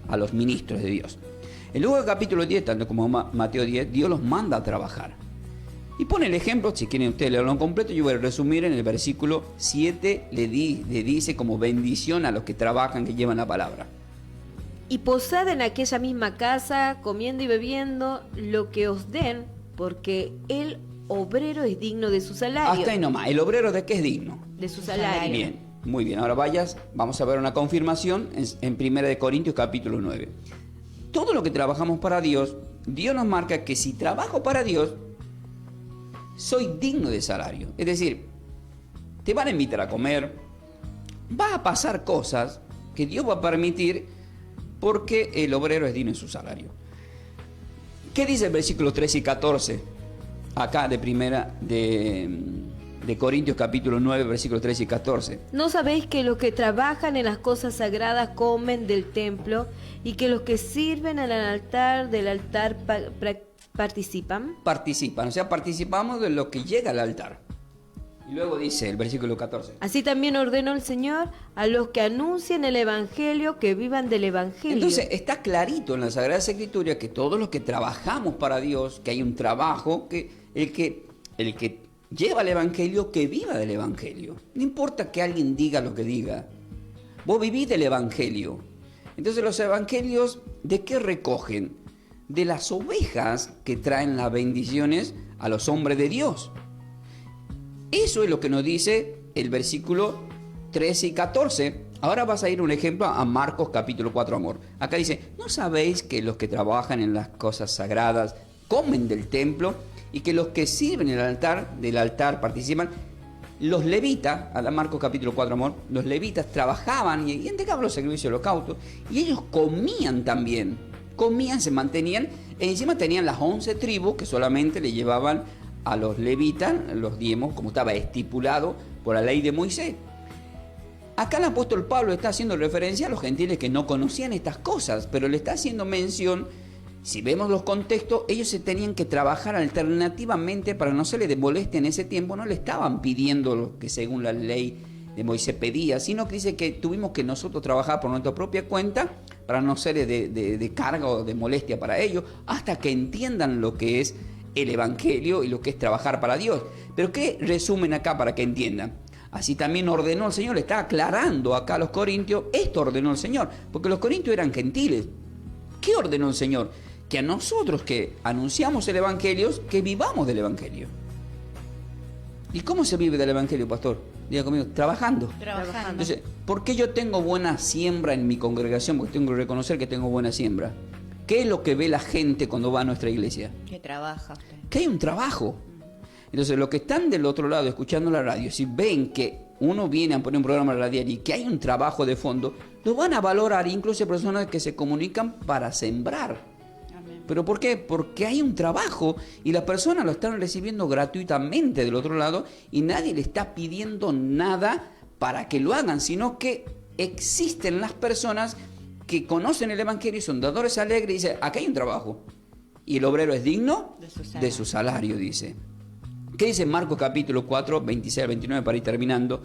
a los ministros de Dios. En Lucas capítulo 10, tanto como Mateo 10, Dios los manda a trabajar. Y pone el ejemplo, si quieren ustedes leerlo en completo, yo voy a resumir en el versículo 7, le dice como bendición a los que trabajan, que llevan la palabra. y posad en aquella misma casa, comiendo y bebiendo lo que os den, porque el obrero es digno de su salario. Hasta ahí nomás. ¿El obrero de qué es digno? De su salario. Bien, muy bien. Ahora vamos a ver una confirmación en 1 Corintios capítulo 9. Todo lo que trabajamos para Dios, Dios nos marca que si trabajo para Dios, soy digno de salario. Es decir, te van a invitar a comer, va a pasar cosas que Dios va a permitir porque el obrero es digno de su salario. ¿Qué dice el versículo 13 y 14? Acá de Corintios capítulo 9, versículos 13 y 14. ¿No sabéis que los que trabajan en las cosas sagradas comen del templo y que los que sirven al altar del altar participan? Participan, o sea, participamos de lo que llega al altar. Y luego dice el versículo 14. Así también ordenó el Señor a los que anuncian el Evangelio que vivan del Evangelio. Entonces está clarito en la Sagrada Escritura que todos los que trabajamos para Dios, que hay un trabajo, que el que lleva el Evangelio, que viva del Evangelio. No importa que alguien diga lo que diga. Vos vivís del Evangelio. Entonces los Evangelios, ¿de qué recogen? De las ovejas que traen las bendiciones a los hombres de Dios. Eso es lo que nos dice el versículo 13 y 14. Ahora vas a ir un ejemplo a Marcos capítulo 4, amor. Acá dice, ¿no sabéis que los que trabajan en las cosas sagradas comen del templo y que los que sirven en el del altar participan? Los levitas, a Marcos capítulo 4, amor, los levitas trabajaban y entregaban los servicios de holocausto y ellos comían también. Comían, se mantenían, e encima tenían las 11 tribus que solamente le llevaban a los levitas los diezmos, como estaba estipulado por la ley de Moisés. Acá el apóstol Pablo está haciendo referencia a los gentiles que no conocían estas cosas, pero le está haciendo mención, si vemos los contextos, ellos se tenían que trabajar alternativamente para no se les moleste en ese tiempo, no le estaban pidiendo lo que según la ley de Moisés pedía, sino que dice que tuvimos que nosotros trabajar por nuestra propia cuenta para no ser de carga o de molestia para ellos, hasta que entiendan lo que es el Evangelio y lo que es trabajar para Dios. Pero ¿qué resumen acá para que entiendan? Así también ordenó el Señor, le está aclarando acá a los corintios, esto ordenó el Señor, porque los corintios eran gentiles. ¿Qué ordenó el Señor? Que a nosotros que anunciamos el Evangelio, que vivamos del Evangelio. ¿Y cómo se vive del Evangelio, pastor? Diga conmigo, trabajando. Entonces, ¿por qué yo tengo buena siembra en mi congregación? Porque tengo que reconocer que tengo buena siembra. ¿Qué es lo que ve la gente cuando va a nuestra iglesia? Que trabaja usted. Que hay un trabajo. Entonces, los que están del otro lado escuchando la radio, si ven que uno viene a poner un programa radial y que hay un trabajo de fondo, lo van a valorar, incluso personas que se comunican para sembrar. Amén. ¿Pero por qué? Porque hay un trabajo y las personas lo están recibiendo gratuitamente del otro lado y nadie le está pidiendo nada para que lo hagan, sino que existen las personas que conocen el Evangelio y son dadores alegres y dicen, acá hay un trabajo. Y el obrero es digno de su salario, dice. ¿Qué dice Marcos capítulo 4, 26 al 29 para ir terminando?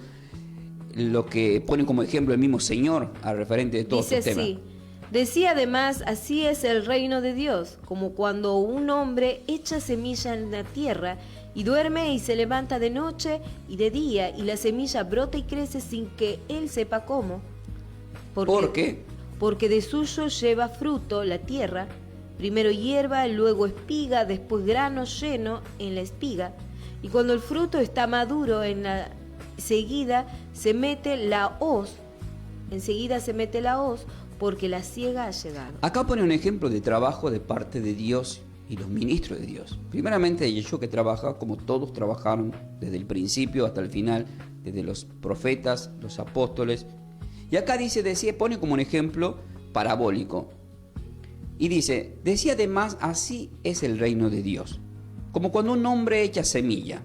Lo que pone como ejemplo el mismo Señor al referente de todos estos temas. Dice así, decía además, así es el reino de Dios, como cuando un hombre echa semilla en la tierra y duerme y se levanta de noche y de día y la semilla brota y crece sin que él sepa cómo. ¿Por qué? Porque de suyo lleva fruto la tierra, primero hierba, luego espiga, después grano lleno en la espiga, y cuando el fruto está maduro, enseguida se mete la hoz, porque la siega ha llegado. Acá pone un ejemplo de trabajo de parte de Dios y los ministros de Dios. Primeramente, yo que trabaja, como todos trabajaron desde el principio hasta el final, desde los profetas, los apóstoles. Y acá pone como un ejemplo parabólico. Y dice, decía además, así es el reino de Dios. Como cuando un hombre echa semilla.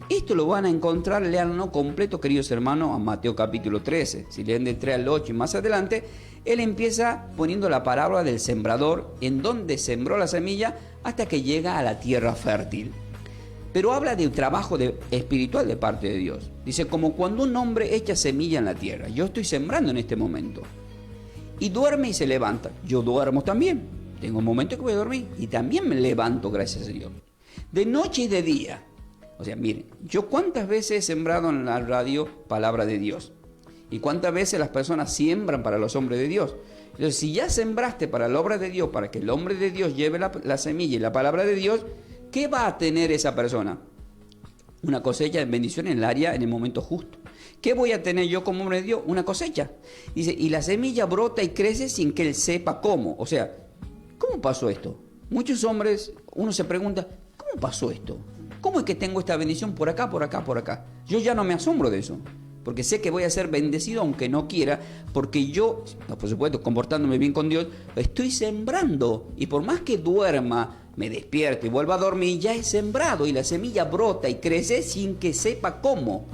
Esto lo van a encontrar, leanlo completo, queridos hermanos, a Mateo capítulo 13. Si leen del 3 al 8 y más adelante, él empieza poniendo la parábola del sembrador, en donde sembró la semilla hasta que llega a la tierra fértil. Pero habla de un trabajo espiritual de parte de Dios. Dice, como cuando un hombre echa semilla en la tierra. Yo estoy sembrando en este momento. Y duerme y se levanta. Yo duermo también. Tengo un momento que voy a dormir. Y también me levanto, gracias a Dios. De noche y de día. O sea, miren, yo cuántas veces he sembrado en la radio palabra de Dios. Y cuántas veces las personas siembran para los hombres de Dios. Entonces, si ya sembraste para la obra de Dios, para que el hombre de Dios lleve la semilla y la palabra de Dios, ¿qué va a tener esa persona? Una cosecha de bendición en el área, en el momento justo. ¿Qué voy a tener yo como hombre de Dios? Una cosecha. Dice, y la semilla brota y crece sin que él sepa cómo. O sea, ¿cómo pasó esto? Muchos hombres, uno se pregunta, ¿cómo pasó esto? ¿Cómo es que tengo esta bendición por acá, por acá, por acá? Yo ya no me asombro de eso, porque sé que voy a ser bendecido aunque no quiera, porque yo, por supuesto, comportándome bien con Dios, estoy sembrando. Y por más que duerma, me despierto y vuelva a dormir, ya he sembrado y la semilla brota y crece sin que sepa cómo.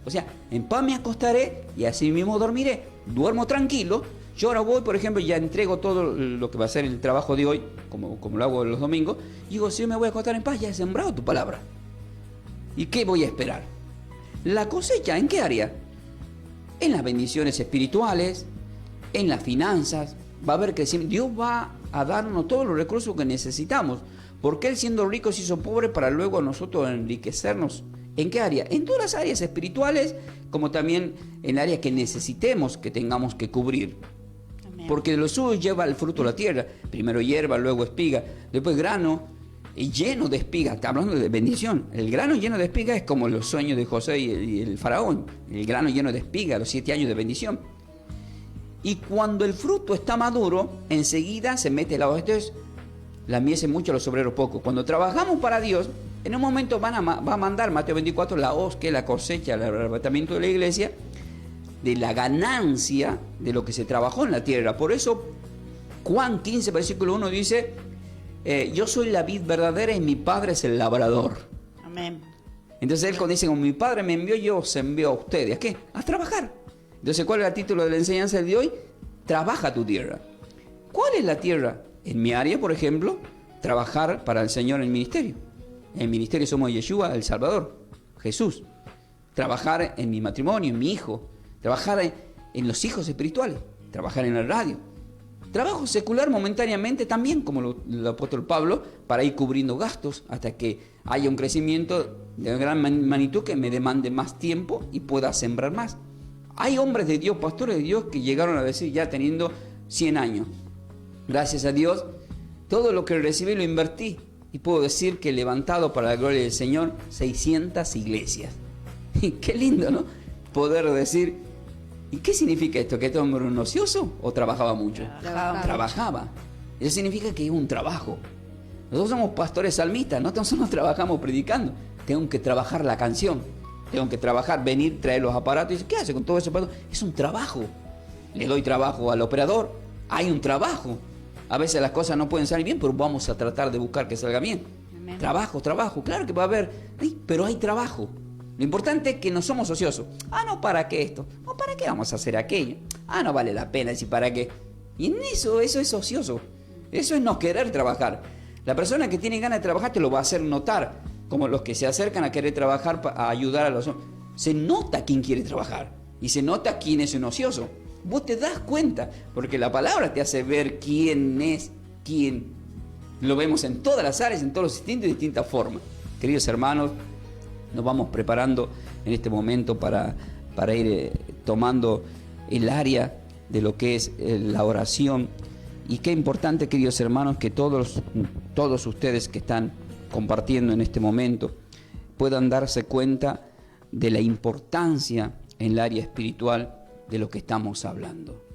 O sea, en paz me acostaré y así mismo dormiré. Duermo tranquilo. Yo ahora voy, por ejemplo, ya entrego todo lo que va a ser el trabajo de hoy, como lo hago los domingos, y digo, si yo me voy a acostar en paz, ya he sembrado tu palabra. ¿Y qué voy a esperar? La cosecha, ¿en qué área? En las bendiciones espirituales, en las finanzas, va a haber crecimiento. Dios va a darnos todos los recursos que necesitamos, porque Él siendo rico se hizo pobre para luego nosotros enriquecernos. ¿En qué área? En todas las áreas espirituales, como también en áreas que necesitemos, que tengamos que cubrir. Amén. Porque de lo suyo lleva el fruto de la tierra. Primero hierba, luego espiga, después grano y lleno de espiga. Está hablando de bendición. El grano lleno de espiga es como los sueños de José y el faraón. El grano lleno de espiga, los 7 años de bendición. Y cuando el fruto está maduro, enseguida se mete la hoja. Entonces, la mies es mucho, los obreros poco. Cuando trabajamos para Dios, en un momento va a mandar, Mateo 24, la hoz, que es la cosecha, el arrebatamiento de la iglesia, de la ganancia de lo que se trabajó en la tierra. Por eso, Juan 15, versículo 1 dice, yo soy la vid verdadera y mi Padre es el labrador. Amén. Entonces él cuando dice, como mi Padre me envió, yo os envío a ustedes. ¿A qué? A trabajar. Entonces, ¿cuál es el título de la enseñanza de hoy? Trabaja tu tierra. ¿Cuál es la tierra? En mi área, por ejemplo, trabajar para el Señor en el ministerio. En el ministerio somos Yeshua, el Salvador, Jesús. Trabajar en mi matrimonio, en mi hijo. Trabajar en los hijos espirituales. Trabajar en la radio. Trabajo secular momentáneamente también, como el apóstol Pablo, para ir cubriendo gastos hasta que haya un crecimiento de gran magnitud que me demande más tiempo y pueda sembrar más. Hay hombres de Dios, pastores de Dios, que llegaron a decir ya teniendo 100 años. Gracias a Dios, todo lo que recibí lo invertí. Y puedo decir que he levantado para la gloria del Señor 600 iglesias. Y qué lindo, ¿no? Poder decir, ¿y qué significa esto? ¿Que este hombre era un ocioso o trabajaba mucho? Trabajaba. Eso significa que es un trabajo. Nosotros somos pastores salmistas, no solo trabajamos predicando. Tengo que trabajar la canción. Tengo que trabajar, venir, traer los aparatos. Y dice, ¿qué hace con todo eso? Es un trabajo. Le doy trabajo al operador. Hay un trabajo. A veces las cosas no pueden salir bien, pero vamos a tratar de buscar que salga bien. Amén. Trabajo, claro que va a haber, pero hay trabajo. Lo importante es que no somos ociosos. No, ¿para qué esto? No, ¿para qué vamos a hacer aquello? No vale la pena decir ¿para qué? Y en eso es ocioso. Eso es no querer trabajar. La persona que tiene ganas de trabajar te lo va a hacer notar, como los que se acercan a querer trabajar a ayudar a los hombres. Se nota quién quiere trabajar y se nota quién es un ocioso. Vos te das cuenta, porque la palabra te hace ver quién es quién. Lo vemos en todas las áreas, en todos los distintos y distintas formas. Queridos hermanos, nos vamos preparando en este momento para ir tomando el área de lo que es la oración. Y qué importante, queridos hermanos, que todos ustedes que están compartiendo en este momento puedan darse cuenta de la importancia en el área espiritual de lo que estamos hablando.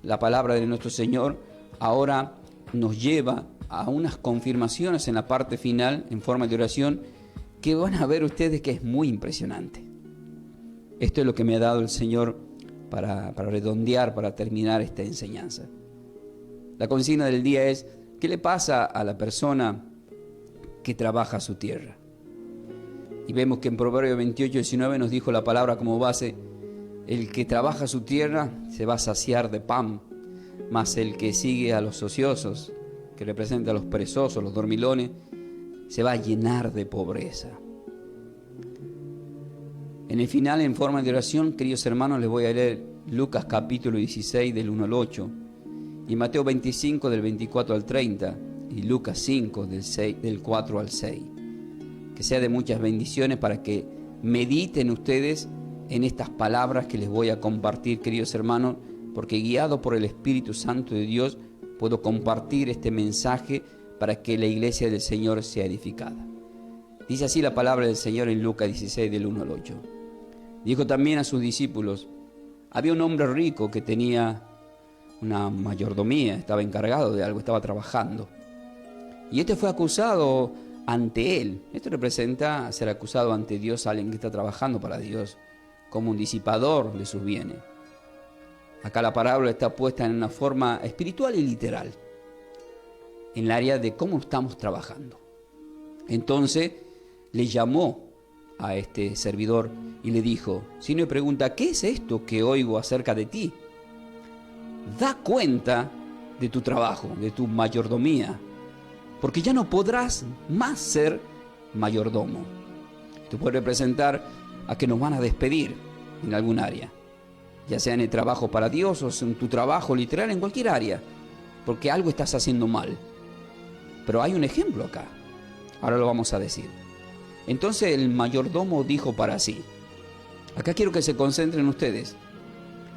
La palabra de nuestro Señor ahora nos lleva a unas confirmaciones en la parte final, en forma de oración, que van a ver ustedes que es muy impresionante. Esto es lo que me ha dado el Señor para redondear, para terminar esta enseñanza. La consigna del día es, ¿qué le pasa a la persona que trabaja su tierra? Y vemos que en Proverbios 28:19 nos dijo la palabra como base, el que trabaja su tierra se va a saciar de pan, mas el que sigue a los ociosos, que representa a los perezosos, los dormilones, se va a llenar de pobreza. En el final, en forma de oración, queridos hermanos, les voy a leer Lucas capítulo 16 del 1 al 8, y Mateo 25 del 24 al 30, y Lucas 5 del 4 al 6. Que sea de muchas bendiciones para que mediten ustedes en estas palabras que les voy a compartir, queridos hermanos, porque guiado por el Espíritu Santo de Dios puedo compartir este mensaje para que la iglesia del Señor sea edificada. Dice así la palabra del Señor en Lucas 16, del 1 al 8. Dijo también a sus discípulos: había un hombre rico que tenía una mayordomía, estaba encargado de algo, estaba trabajando. Y este fue acusado ante él. Esto representa ser acusado ante Dios a alguien que está trabajando para Dios, como un disipador de sus bienes. Acá la parábola está puesta en una forma espiritual y literal, en el área de cómo estamos trabajando. Entonces le llamó a este servidor y le dijo: si no me pregunta, ¿qué es esto que oigo acerca de ti? Da cuenta de tu trabajo, de tu mayordomía, porque ya no podrás más ser mayordomo. Esto puede representar a que nos van a despedir en algún área, ya sea en el trabajo para Dios o en tu trabajo literal, en cualquier área, porque algo estás haciendo mal. Pero hay un ejemplo acá, ahora lo vamos a decir. Entonces el mayordomo dijo para sí. Acá quiero que se concentren ustedes.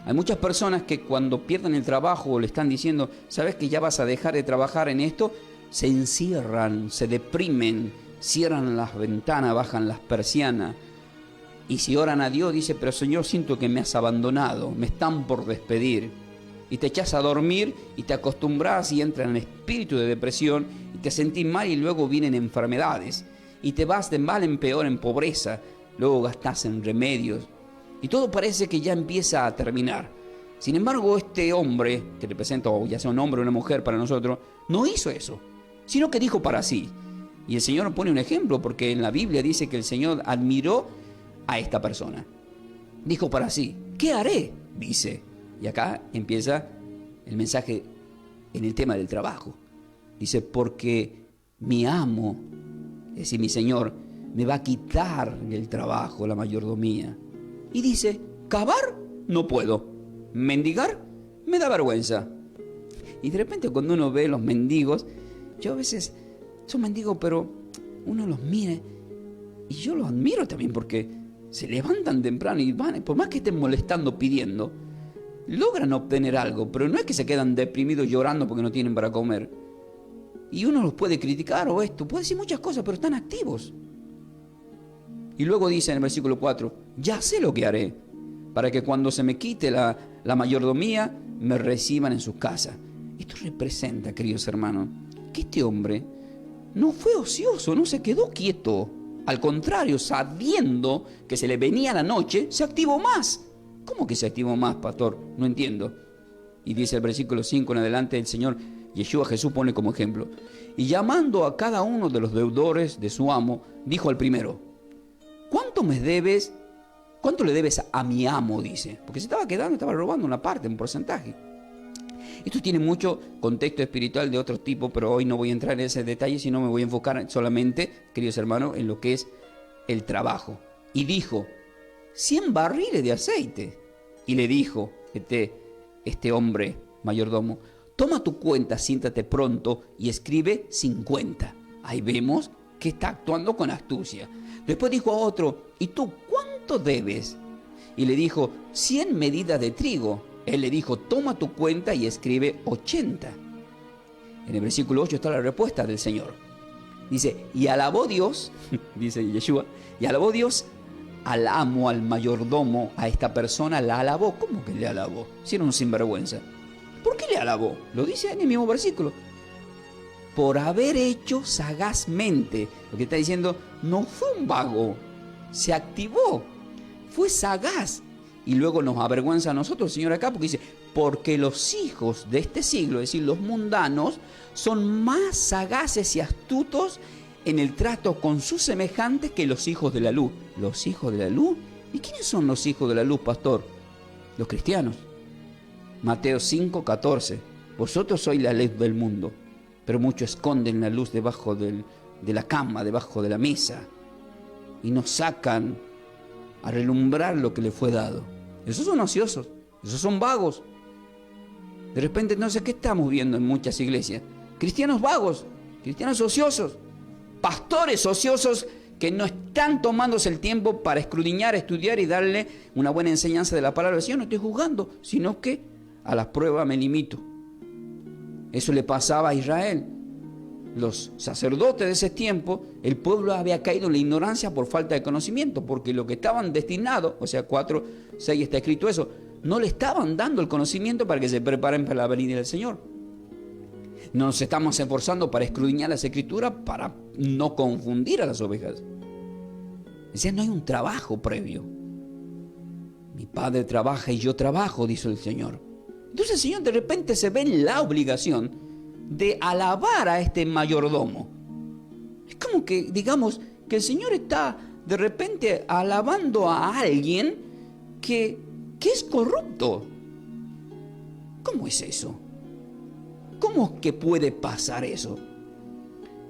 Hay muchas personas que cuando pierden el trabajo o le están diciendo: ¿sabes que ya vas a dejar de trabajar en esto? Se encierran, se deprimen, cierran las ventanas, bajan las persianas. Y si oran a Dios, dice: pero Señor, siento que me has abandonado, me están por despedir. Y te echas a dormir y te acostumbras y entras en espíritu de depresión y te sentís mal y luego vienen enfermedades. Y te vas de mal en peor en pobreza, luego gastás en remedios. Y todo parece que ya empieza a terminar. Sin embargo, este hombre, que representa, o ya sea un hombre o una mujer para nosotros, no hizo eso, sino que dijo para sí. Y el Señor pone un ejemplo, porque en la Biblia dice que el Señor admiró a esta persona. Dijo para sí: ¿qué haré? Dice. Y acá empieza el mensaje en el tema del trabajo. Dice: porque mi amo, es decir, mi Señor, me va a quitar el trabajo, la mayordomía. Y dice: cavar no puedo, mendigar me da vergüenza. Y de repente cuando uno ve los mendigos, yo a veces son mendigos, pero uno los mira y yo los admiro también, porque se levantan temprano y van, por más que estén molestando, pidiendo, logran obtener algo, pero no es que se quedan deprimidos llorando porque no tienen para comer. Y uno los puede criticar o esto, puede decir muchas cosas, pero están activos. Y luego dice en el versículo 4: ya sé lo que haré, para que cuando se me quite la mayordomía, me reciban en sus casas. Esto representa, queridos hermanos, que este hombre no fue ocioso, no se quedó quieto. Al contrario, sabiendo que se le venía la noche, se activó más. ¿Cómo que se activó más, pastor? No entiendo. Y dice el versículo 5 en adelante, el Señor Yeshua Jesús pone como ejemplo: y llamando a cada uno de los deudores de su amo, dijo al primero: ¿cuánto me debes? ¿Cuánto le debes a mi amo? Dice, porque se estaba quedando, estaba robando una parte, un porcentaje. Esto tiene mucho contexto espiritual de otro tipo, pero hoy no voy a entrar en ese detalle, sino me voy a enfocar solamente, queridos hermanos, en lo que es el trabajo. Y dijo: 100 barriles de aceite. Y le dijo este hombre mayordomo: toma tu cuenta, siéntate pronto y escribe 50. Ahí vemos que está actuando con astucia. Después dijo a otro: ¿y tú cuánto debes? Y le dijo: 100 medidas de trigo. Él le dijo: toma tu cuenta y escribe 80. En el versículo 8 está la respuesta del Señor. Dice: y alabó Dios, dice Yeshua, y alabó Dios al amo, al mayordomo, a esta persona la alabó. ¿Cómo que le alabó? Si era un sinvergüenza. ¿Por qué le alabó? Lo dice en el mismo versículo: por haber hecho sagazmente. Lo que está diciendo, no fue un vago, se activó, fue sagaz. Y luego nos avergüenza a nosotros el Señor acá, porque dice: porque los hijos de este siglo, es decir, los mundanos, son más sagaces y astutos en el trato con sus semejantes que los hijos de la luz. ¿Los hijos de la luz? ¿Y quiénes son los hijos de la luz, pastor? Los cristianos. Mateo 5:14. Vosotros sois la luz del mundo, pero muchos esconden la luz debajo de la cama, debajo de la mesa, y nos sacan a relumbrar lo que le fue dado. Esos son ociosos, esos son vagos. De repente, entonces, ¿qué estamos viendo en muchas iglesias? Cristianos vagos, cristianos ociosos, pastores ociosos que no están tomándose el tiempo para escudriñar, estudiar y darle una buena enseñanza de la palabra del Señor. No estoy juzgando, sino que a las pruebas me limito. Eso le pasaba a Israel. Los sacerdotes de ese tiempo, el pueblo había caído en la ignorancia por falta de conocimiento, porque lo que estaban destinados, o sea, 4:6 está escrito eso, no le estaban dando el conocimiento para que se preparen para la venida del Señor. Nos estamos esforzando para escudriñar las Escrituras para no confundir a las ovejas. Decía, no hay un trabajo previo. Mi Padre trabaja y yo trabajo, dice el Señor. Entonces el Señor de repente se ve en la obligación de alabar a este mayordomo. Es como que, digamos, que el Señor está de repente alabando a alguien que es corrupto. ¿Cómo es eso? ¿Cómo es que puede pasar eso?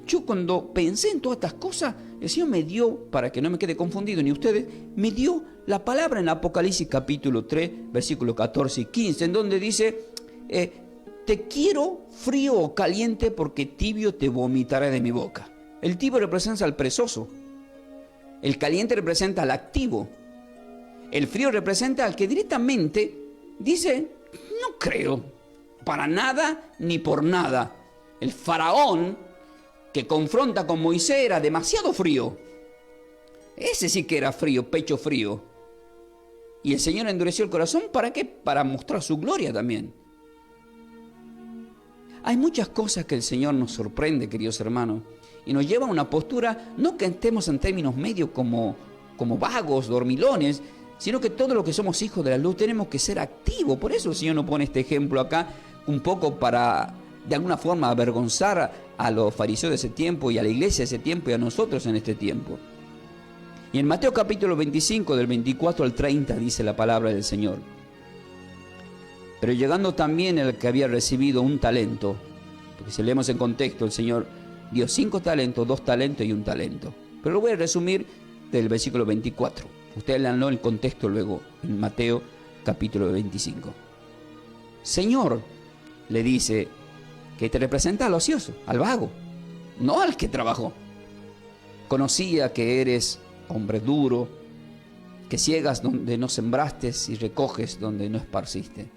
Yo cuando pensé en todas estas cosas, el Señor me dio, para que no me quede confundido ni ustedes, me dio la palabra en Apocalipsis capítulo 3, versículos 14 y 15, en donde dice, te quiero frío o caliente porque tibio te vomitaré de mi boca. El tibio representa al perezoso, el caliente representa al activo, el frío representa al que directamente dice, no creo, para nada ni por nada. El faraón que confronta con Moisés era demasiado frío. Ese sí que era frío, pecho frío. Y el Señor endureció el corazón, ¿para qué? Para mostrar su gloria también. Hay muchas cosas que el Señor nos sorprende, queridos hermanos, y nos lleva a una postura, no que estemos en términos medios como vagos, dormilones, sino que todos los que somos hijos de la luz tenemos que ser activos. Por eso el Señor nos pone este ejemplo acá, un poco para, de alguna forma, avergonzar a los fariseos de ese tiempo y a la iglesia de ese tiempo y a nosotros en este tiempo. Y en Mateo capítulo 25, del 24 al 30, dice la palabra del Señor. Pero llegando también el que había recibido un talento, porque si leemos en contexto, el Señor dio 5 talentos, 2 talentos y 1 talento. Pero lo voy a resumir del versículo 24. Ustedes leanlo en contexto luego, en Mateo capítulo 25. Señor, le dice, que te representa al ocioso, al vago, no al que trabajó. Conocía que eres hombre duro, que ciegas donde no sembraste y recoges donde no esparciste.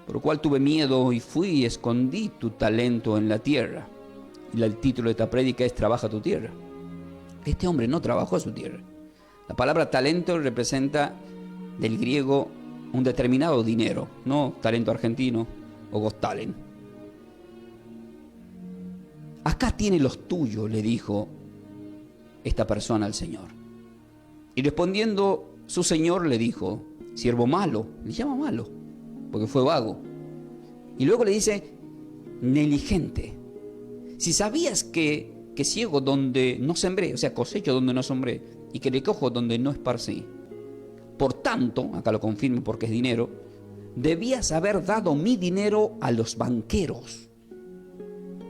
Por lo cual tuve miedo y fui y escondí tu talento en la tierra. Y el título de esta prédica es Trabaja tu tierra. Este hombre no trabajó su tierra. La palabra talento representa del griego un determinado dinero, no talento argentino o Got Talent. Acá tiene los tuyos, le dijo esta persona al Señor. Y respondiendo su Señor le dijo, siervo malo, le llama malo, porque fue vago. Y luego le dice, negligente. Si sabías que ciego donde no sembré, o sea, cosecho donde no sembré, y que recojo donde no esparcí. Por tanto, acá lo confirmo porque es dinero, debías haber dado mi dinero a los banqueros.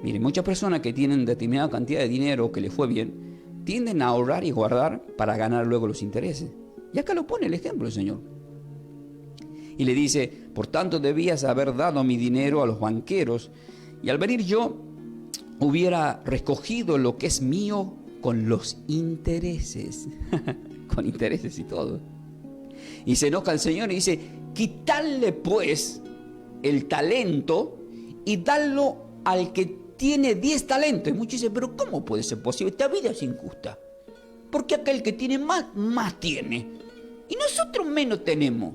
Miren, muchas personas que tienen determinada cantidad de dinero que les fue bien, tienden a ahorrar y guardar para ganar luego los intereses. Y acá lo pone el ejemplo el Señor. Y le dice, por tanto debías haber dado mi dinero a los banqueros, y al venir yo hubiera recogido lo que es mío con los intereses. Con intereses y todo. Y se enoja el Señor y dice, quitarle pues el talento y darlo al que tiene 10 talentos. Y muchos dicen, pero ¿cómo puede ser posible? Esta vida es injusta. Porque aquel que tiene más tiene. Y nosotros menos tenemos.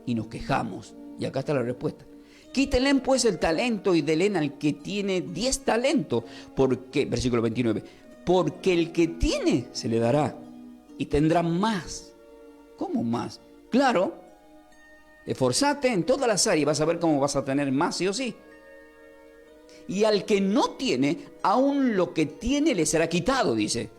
Y nos quejamos. Y acá está la respuesta. Quítenle pues el talento y denle al que tiene 10 talentos. Porque, versículo 29, porque el que tiene se le dará y tendrá más. ¿Cómo más? Claro, esforzate en todas las áreas y vas a ver cómo vas a tener más sí o sí. Y al que no tiene, aún lo que tiene le será quitado, dice.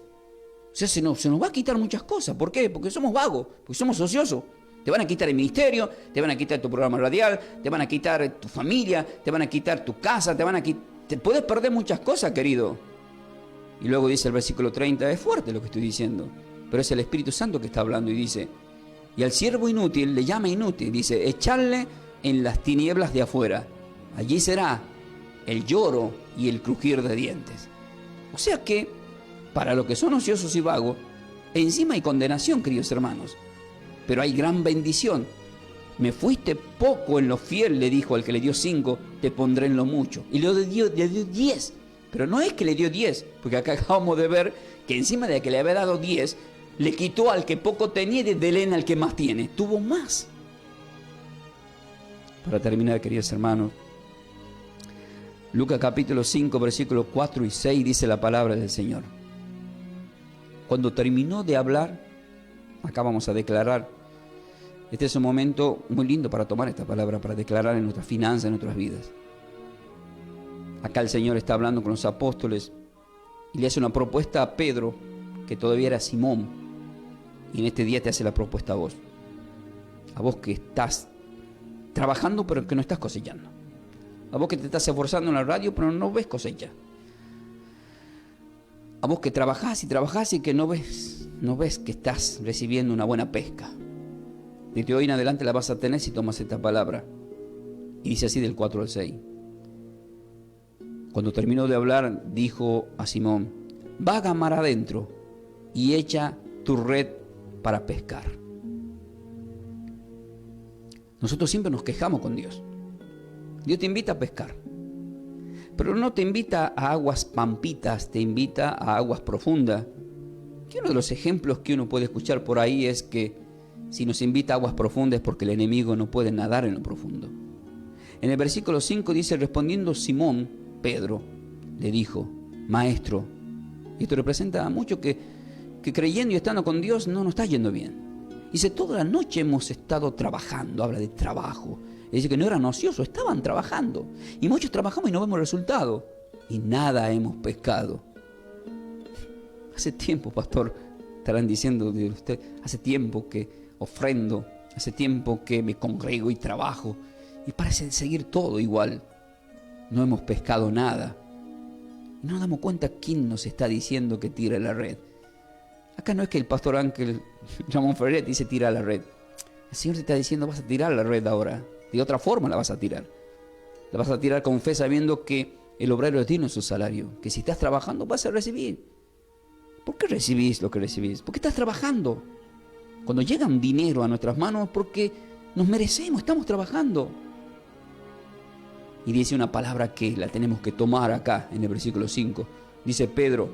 O sea, se nos va a quitar muchas cosas. ¿Por qué? Porque somos vagos, porque somos ociosos. Te van a quitar el ministerio, te van a quitar tu programa radial, te van a quitar tu familia, te van a quitar tu casa, te puedes perder muchas cosas, querido. Y luego dice el versículo 30, es fuerte lo que estoy diciendo, pero es el Espíritu Santo que está hablando y dice, y al siervo inútil le llama inútil, dice, echarle en las tinieblas de afuera, allí será el lloro y el crujir de dientes. O sea que, para los que son ociosos y vagos, encima hay condenación, queridos hermanos, pero hay gran bendición, Me fuiste poco en lo fiel, le dijo al que le dio 5, te pondré en lo mucho. Y le dio 10. Pero no es que le dio 10, porque acá acabamos de ver que encima de que le había dado 10, le quitó al que poco tenía y de él al que más tiene. Tuvo más. Para terminar, queridos hermanos, Lucas capítulo 5, versículos 4 y 6 dice la palabra del Señor. Cuando terminó de hablar, acá vamos a declarar. Este es un momento muy lindo para tomar esta palabra, para declarar en nuestras finanzas, en nuestras vidas. Acá el Señor está hablando con los apóstoles y le hace una propuesta a Pedro, que todavía era Simón, y en este día te hace la propuesta a vos que estás trabajando pero que no estás cosechando, a vos que te estás esforzando en la radio pero no ves cosecha, a vos que trabajás y que no ves que estás recibiendo una buena pesca. Desde hoy en adelante la vas a tener si tomas esta palabra. Y dice así del 4 al 6. Cuando terminó de hablar, dijo a Simón: vaga mar adentro y echa tu red para pescar. Nosotros siempre nos quejamos con Dios. Dios te invita a pescar, pero no te invita a aguas pampitas, te invita a aguas profundas. Que uno de los ejemplos que uno puede escuchar por ahí es que si nos invita a aguas profundas es porque el enemigo no puede nadar en lo profundo. En el versículo 5 dice: respondiendo Simón, Pedro, le dijo: maestro. Y esto representa mucho que creyendo y estando con Dios no nos está yendo bien. Dice: toda la noche hemos estado trabajando. Habla de trabajo. Dice que no eran ociosos, estaban trabajando. Y muchos trabajamos y no vemos resultado. Y nada hemos pescado. Hace tiempo, pastor, estarán diciendo de usted, hace tiempo que ofrendo, hace tiempo que me congrego y trabajo. Y parece seguir todo igual. No hemos pescado nada. Y no nos damos cuenta quién nos está diciendo que tire la red. Acá no es que el pastor Ángel Ramón Ferrer dice tira la red. El Señor te está diciendo: vas a tirar la red ahora. De otra forma la vas a tirar. La vas a tirar con fe, sabiendo que el obrero tiene su salario. Que si estás trabajando vas a recibir. ¿Por qué recibís lo que recibís? Porque estás trabajando. Cuando llega un dinero a nuestras manos, porque nos merecemos, estamos trabajando. Y dice una palabra que la tenemos que tomar acá en el versículo 5. Dice Pedro: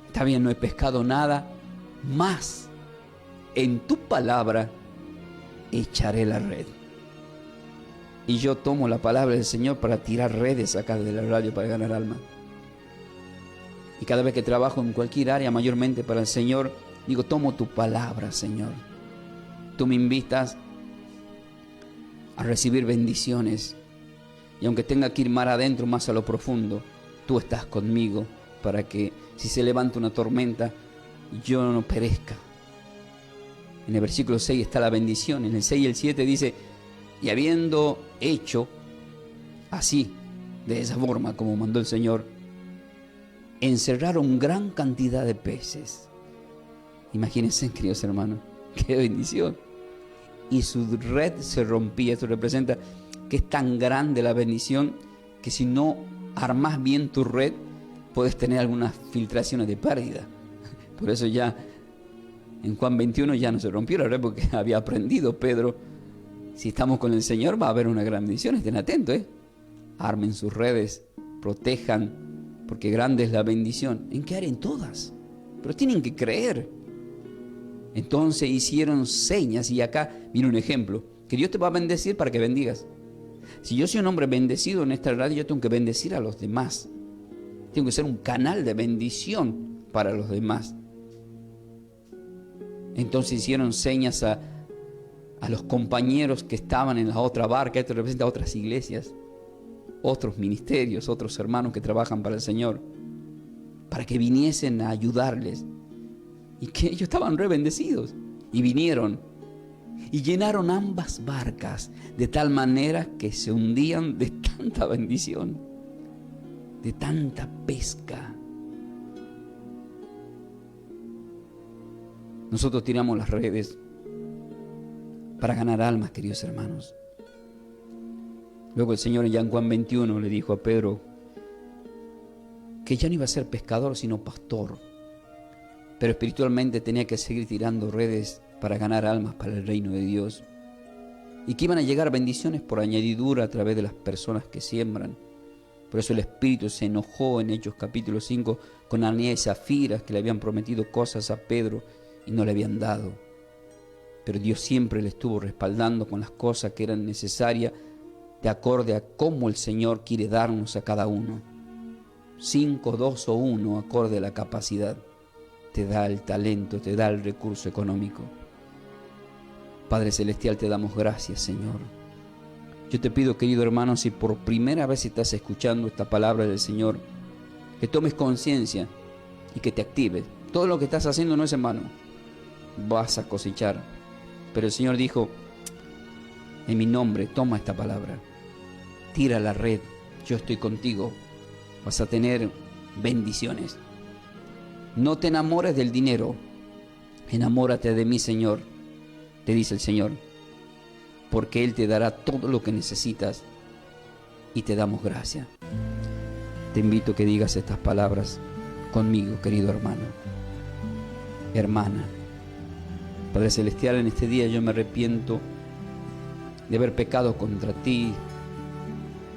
está bien, no he pescado nada, mas en tu palabra echaré la red. Y yo tomo la palabra del Señor para tirar redes acá de la radio para ganar alma. Y cada vez que trabajo en cualquier área, mayormente para el Señor, digo: tomo tu palabra, Señor. Tú me invitas a recibir bendiciones. Y aunque tenga que ir mar adentro, más a lo profundo, tú estás conmigo para que si se levanta una tormenta, yo no perezca. En el versículo 6 está la bendición. En el 6 y el 7 dice: y habiendo hecho así, de esa forma como mandó el Señor, encerraron gran cantidad de peces. Imagínense, queridos hermanos, qué bendición. Y su red se rompía. Esto representa que es tan grande la bendición que si no armas bien tu red, puedes tener algunas filtraciones de pérdida. Por eso ya en Juan 21 ya no se rompió la red, porque había aprendido Pedro: si estamos con el Señor va a haber una gran bendición. Estén atentos, armen sus redes, protejan, porque grande es la bendición. ¿En qué área? En todas. Pero tienen que creer. Entonces hicieron señas, y acá viene un ejemplo, que Dios te va a bendecir para que bendigas. Si yo soy un hombre bendecido en esta radio, yo tengo que bendecir a los demás. Tengo que ser un canal de bendición para los demás. Entonces hicieron señas a los compañeros que estaban en la otra barca. Esto representa a otras iglesias, otros ministerios, otros hermanos que trabajan para el Señor, para que viniesen a ayudarles. Y que ellos estaban re bendecidos. Y vinieron y llenaron ambas barcas de tal manera que se hundían de tanta bendición, de tanta pesca. Nosotros tiramos las redes para ganar almas, queridos hermanos. Luego el Señor en Juan 21 le dijo a Pedro que ya no iba a ser pescador sino pastor, pero espiritualmente tenía que seguir tirando redes para ganar almas para el reino de Dios. y que iban a llegar bendiciones por añadidura a través de las personas que siembran. Por eso el Espíritu se enojó en Hechos capítulo 5 con Ananías y Zafira, que le habían prometido cosas a Pedro y no le habían dado. Pero Dios siempre le estuvo respaldando con las cosas que eran necesarias de acorde a cómo el Señor quiere darnos a cada uno. 5, 2 o 1, acorde a la capacidad. Te da el talento, te da el recurso económico. Padre Celestial, te damos gracias, Señor. Yo te pido, querido hermano, si por primera vez estás escuchando esta palabra del Señor, que tomes conciencia y que te actives. Todo lo que estás haciendo no es en vano. Vas a cosechar. Pero el Señor dijo, en mi nombre, toma esta palabra. Tira la red, yo estoy contigo. Vas a tener bendiciones. No te enamores del dinero. Enamórate de mí, Señor, te dice el Señor, porque Él te dará todo lo que necesitas y te damos gracia. Te invito a que digas estas palabras conmigo, querido hermano, hermana. Padre Celestial, en este día yo me arrepiento de haber pecado contra ti,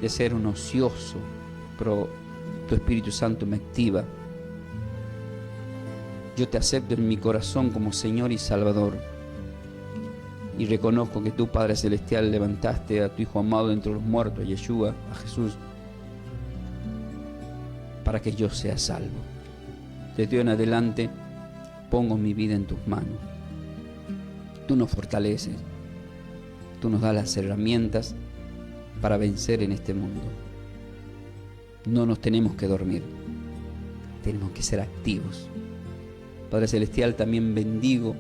de ser un ocioso, pero tu Espíritu Santo me activa. Yo te acepto en mi corazón como Señor y Salvador. Y reconozco que tú, Padre Celestial, levantaste a tu Hijo amado entre los muertos, a Yeshua, a Jesús, para que yo sea salvo. Desde hoy en adelante pongo mi vida en tus manos. Tú nos fortaleces, tú nos das las herramientas para vencer en este mundo. No nos tenemos que dormir, tenemos que ser activos. Padre Celestial, también bendigo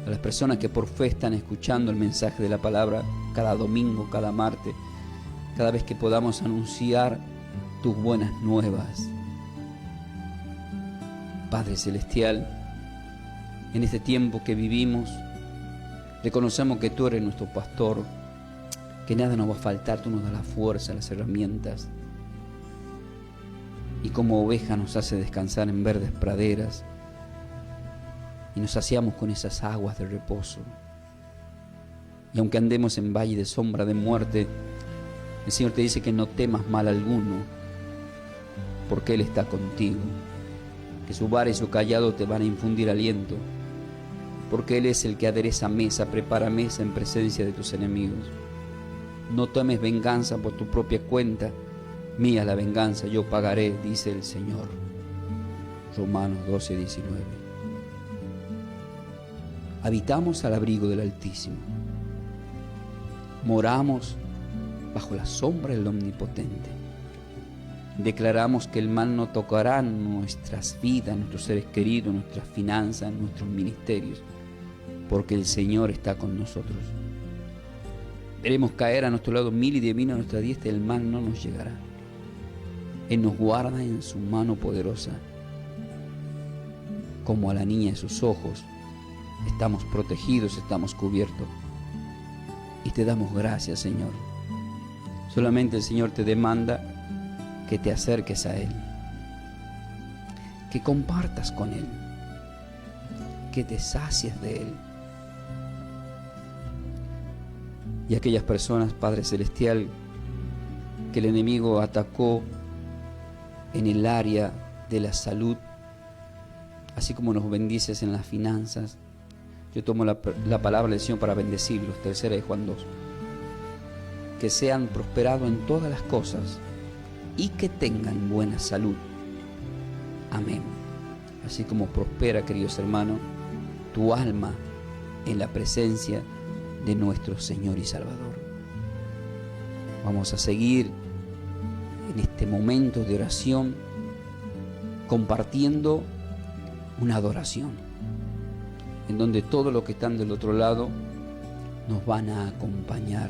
a las personas que por fe están escuchando el mensaje de la palabra cada domingo, cada martes, cada vez que podamos anunciar tus buenas nuevas. Padre Celestial, en este tiempo que vivimos, reconocemos que tú eres nuestro pastor, que nada nos va a faltar, tú nos das la fuerza, las herramientas, y como oveja nos hace descansar en verdes praderas, y nos saciamos con esas aguas de reposo. Y aunque andemos en valle de sombra de muerte, el Señor te dice que no temas mal alguno, porque Él está contigo, que su vara y su callado te van a infundir aliento, porque Él es el que adereza mesa, prepara mesa en presencia de tus enemigos. No tomes venganza por tu propia cuenta, mía la venganza, yo pagaré, dice el Señor. Romanos 12, 19. Habitamos al abrigo del Altísimo. Moramos bajo la sombra del Omnipotente. Declaramos que el mal no tocará nuestras vidas, nuestros seres queridos, nuestras finanzas, nuestros ministerios, porque el Señor está con nosotros. Veremos caer a nuestro lado 1000 y 10.000 a nuestra diestra, el mal no nos llegará. Él nos guarda en su mano poderosa. Como a la niña en sus ojos, estamos protegidos, estamos cubiertos. Y te damos gracias, Señor. Solamente el Señor te demanda que te acerques a Él, que compartas con Él, que te sacies de Él. Y aquellas personas, Padre Celestial, que el enemigo atacó en el área de la salud, así como nos bendices en las finanzas, yo tomo la palabra del Señor para bendecirlos. 3 de Juan 2. Que sean prosperados en todas las cosas y que tengan buena salud. Amén. Así como prospera, queridos hermanos, tu alma en la presencia de nuestro Señor y Salvador. Vamos a seguir en este momento de oración compartiendo una adoración, en donde todos los que están del otro lado nos van a acompañar.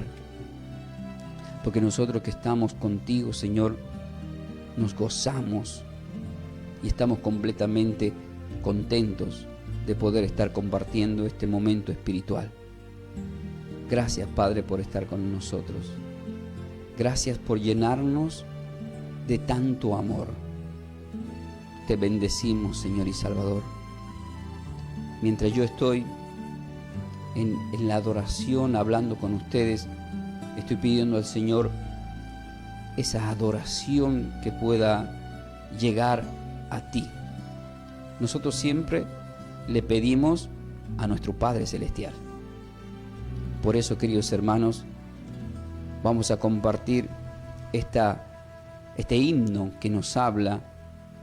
Porque nosotros que estamos contigo, Señor, nos gozamos y estamos completamente contentos de poder estar compartiendo este momento espiritual. Gracias, Padre, por estar con nosotros. Gracias por llenarnos de tanto amor. Te bendecimos, Señor y Salvador. Mientras yo estoy en la adoración hablando con ustedes, Estoy pidiendo al Señor esa adoración que pueda llegar a ti. Nosotros siempre le pedimos a nuestro Padre Celestial. Por eso, queridos hermanos, vamos a compartir este himno que nos habla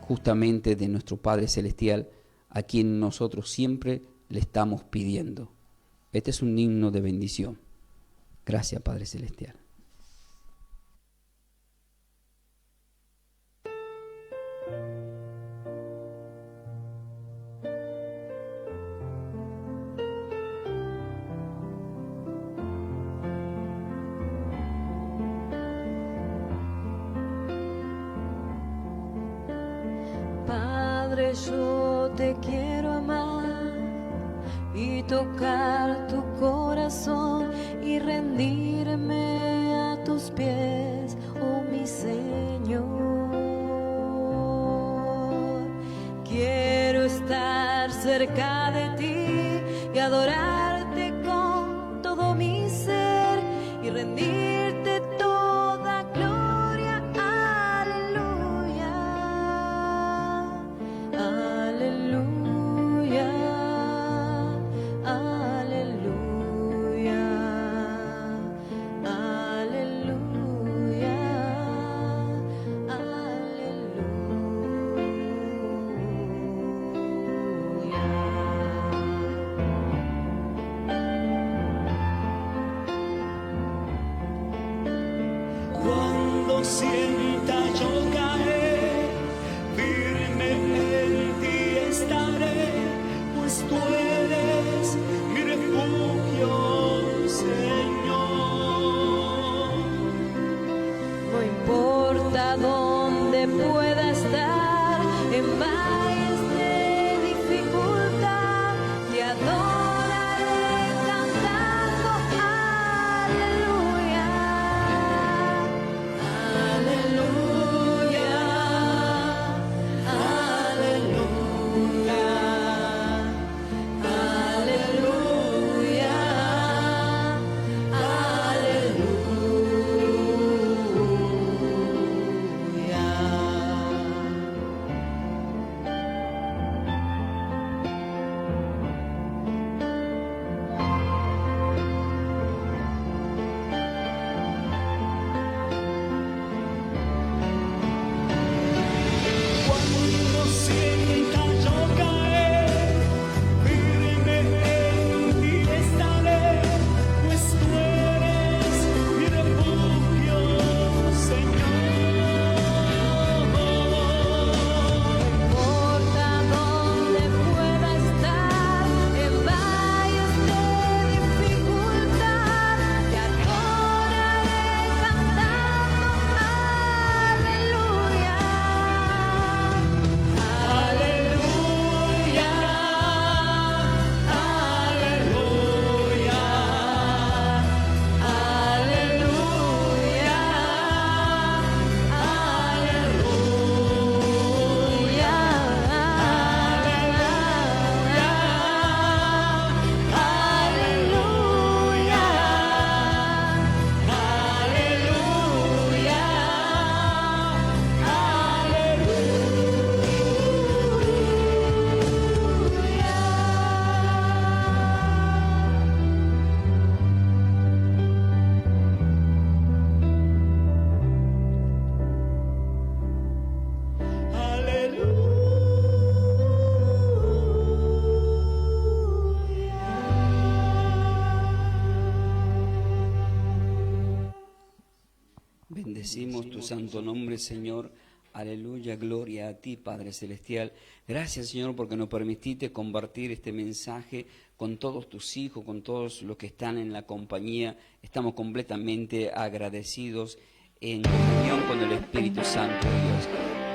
justamente de nuestro Padre Celestial, a quien nosotros siempre le estamos pidiendo. Este es un himno de bendición. Gracias, Padre Celestial. Padre, yo te quiero amar y tocar tu corazón y rendirme a tus pies, oh mi Señor. Quiero estar cerca de ti y adorarte con todo mi ser y rendirte toda gloria. Aleluya, aleluya, aleluya, aleluya, Cuando sienta yo caer, firme en ti estaré, pues tú eres mi refugio, Señor. No importa dónde pueda estar, en valles de dificultad, te adoraré cantando aleluya, aleluya, aleluya, aleluya, Cuando sienta yo caer, firme en ti estaré, pues tú eres mi refugio, Señor. No importa dónde pueda estar, en valles de dificultad, te adoraré cantando aleluya, aleluya, Bendecimos tu santo nombre, Señor. Aleluya, gloria a ti, Padre Celestial. Gracias, Señor, porque nos permitiste compartir este mensaje con todos tus hijos, con todos los que están en la compañía. Estamos completamente agradecidos en comunión con el Espíritu Santo de Dios.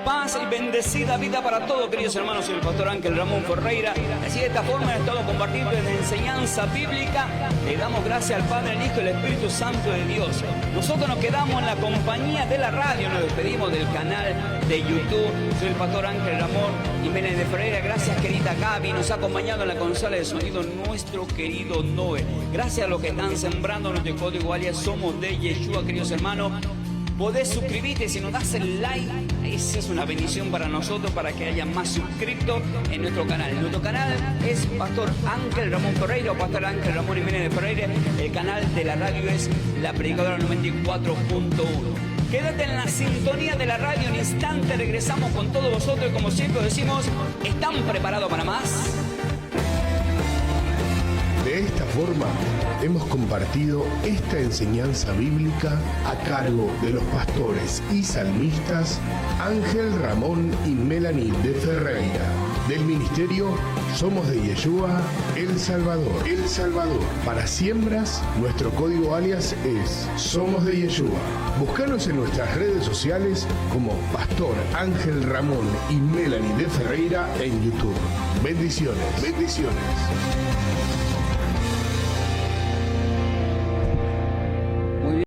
Paz y bendecida vida para todos, queridos hermanos. Soy el pastor Ángel Ramón Ferreira. Así de esta forma he estado compartiendo en enseñanza bíblica. Le damos gracias al Padre, al Hijo y al Espíritu Santo de Dios. Nosotros nos quedamos en la compañía de la radio. Nos despedimos del canal de de YouTube. Soy el pastor Ángel Ramón Jiménez de Ferreira. Gracias, querida Gaby. Nos ha acompañado en la consola de sonido nuestro querido Noé. Gracias a los que están sembrando nuestro código alias Somos de Yeshua, queridos hermanos. Podés suscribirte si nos das el like. Esa es una bendición para nosotros, para que haya más suscriptos en nuestro canal. Nuestro canal es Pastor Ángel Ramón Ferreira o Pastor Ángel Ramón Jiménez de Ferreira. El canal de la radio es La Predicadora 94.1. Quédate en la sintonía de la radio. En instante regresamos con todos vosotros y como siempre decimos, ¿están preparados para más? De esta forma, hemos compartido esta enseñanza bíblica a cargo de los pastores y salmistas Ángel Ramón y Melanie de Ferreira, del ministerio Somos de Yeshua, El Salvador. El Salvador. Para siembras, nuestro código alias es Somos de Yeshua. Búscanos en nuestras redes sociales como Pastor Ángel Ramón y Melanie de Ferreira en YouTube. Bendiciones. Bendiciones.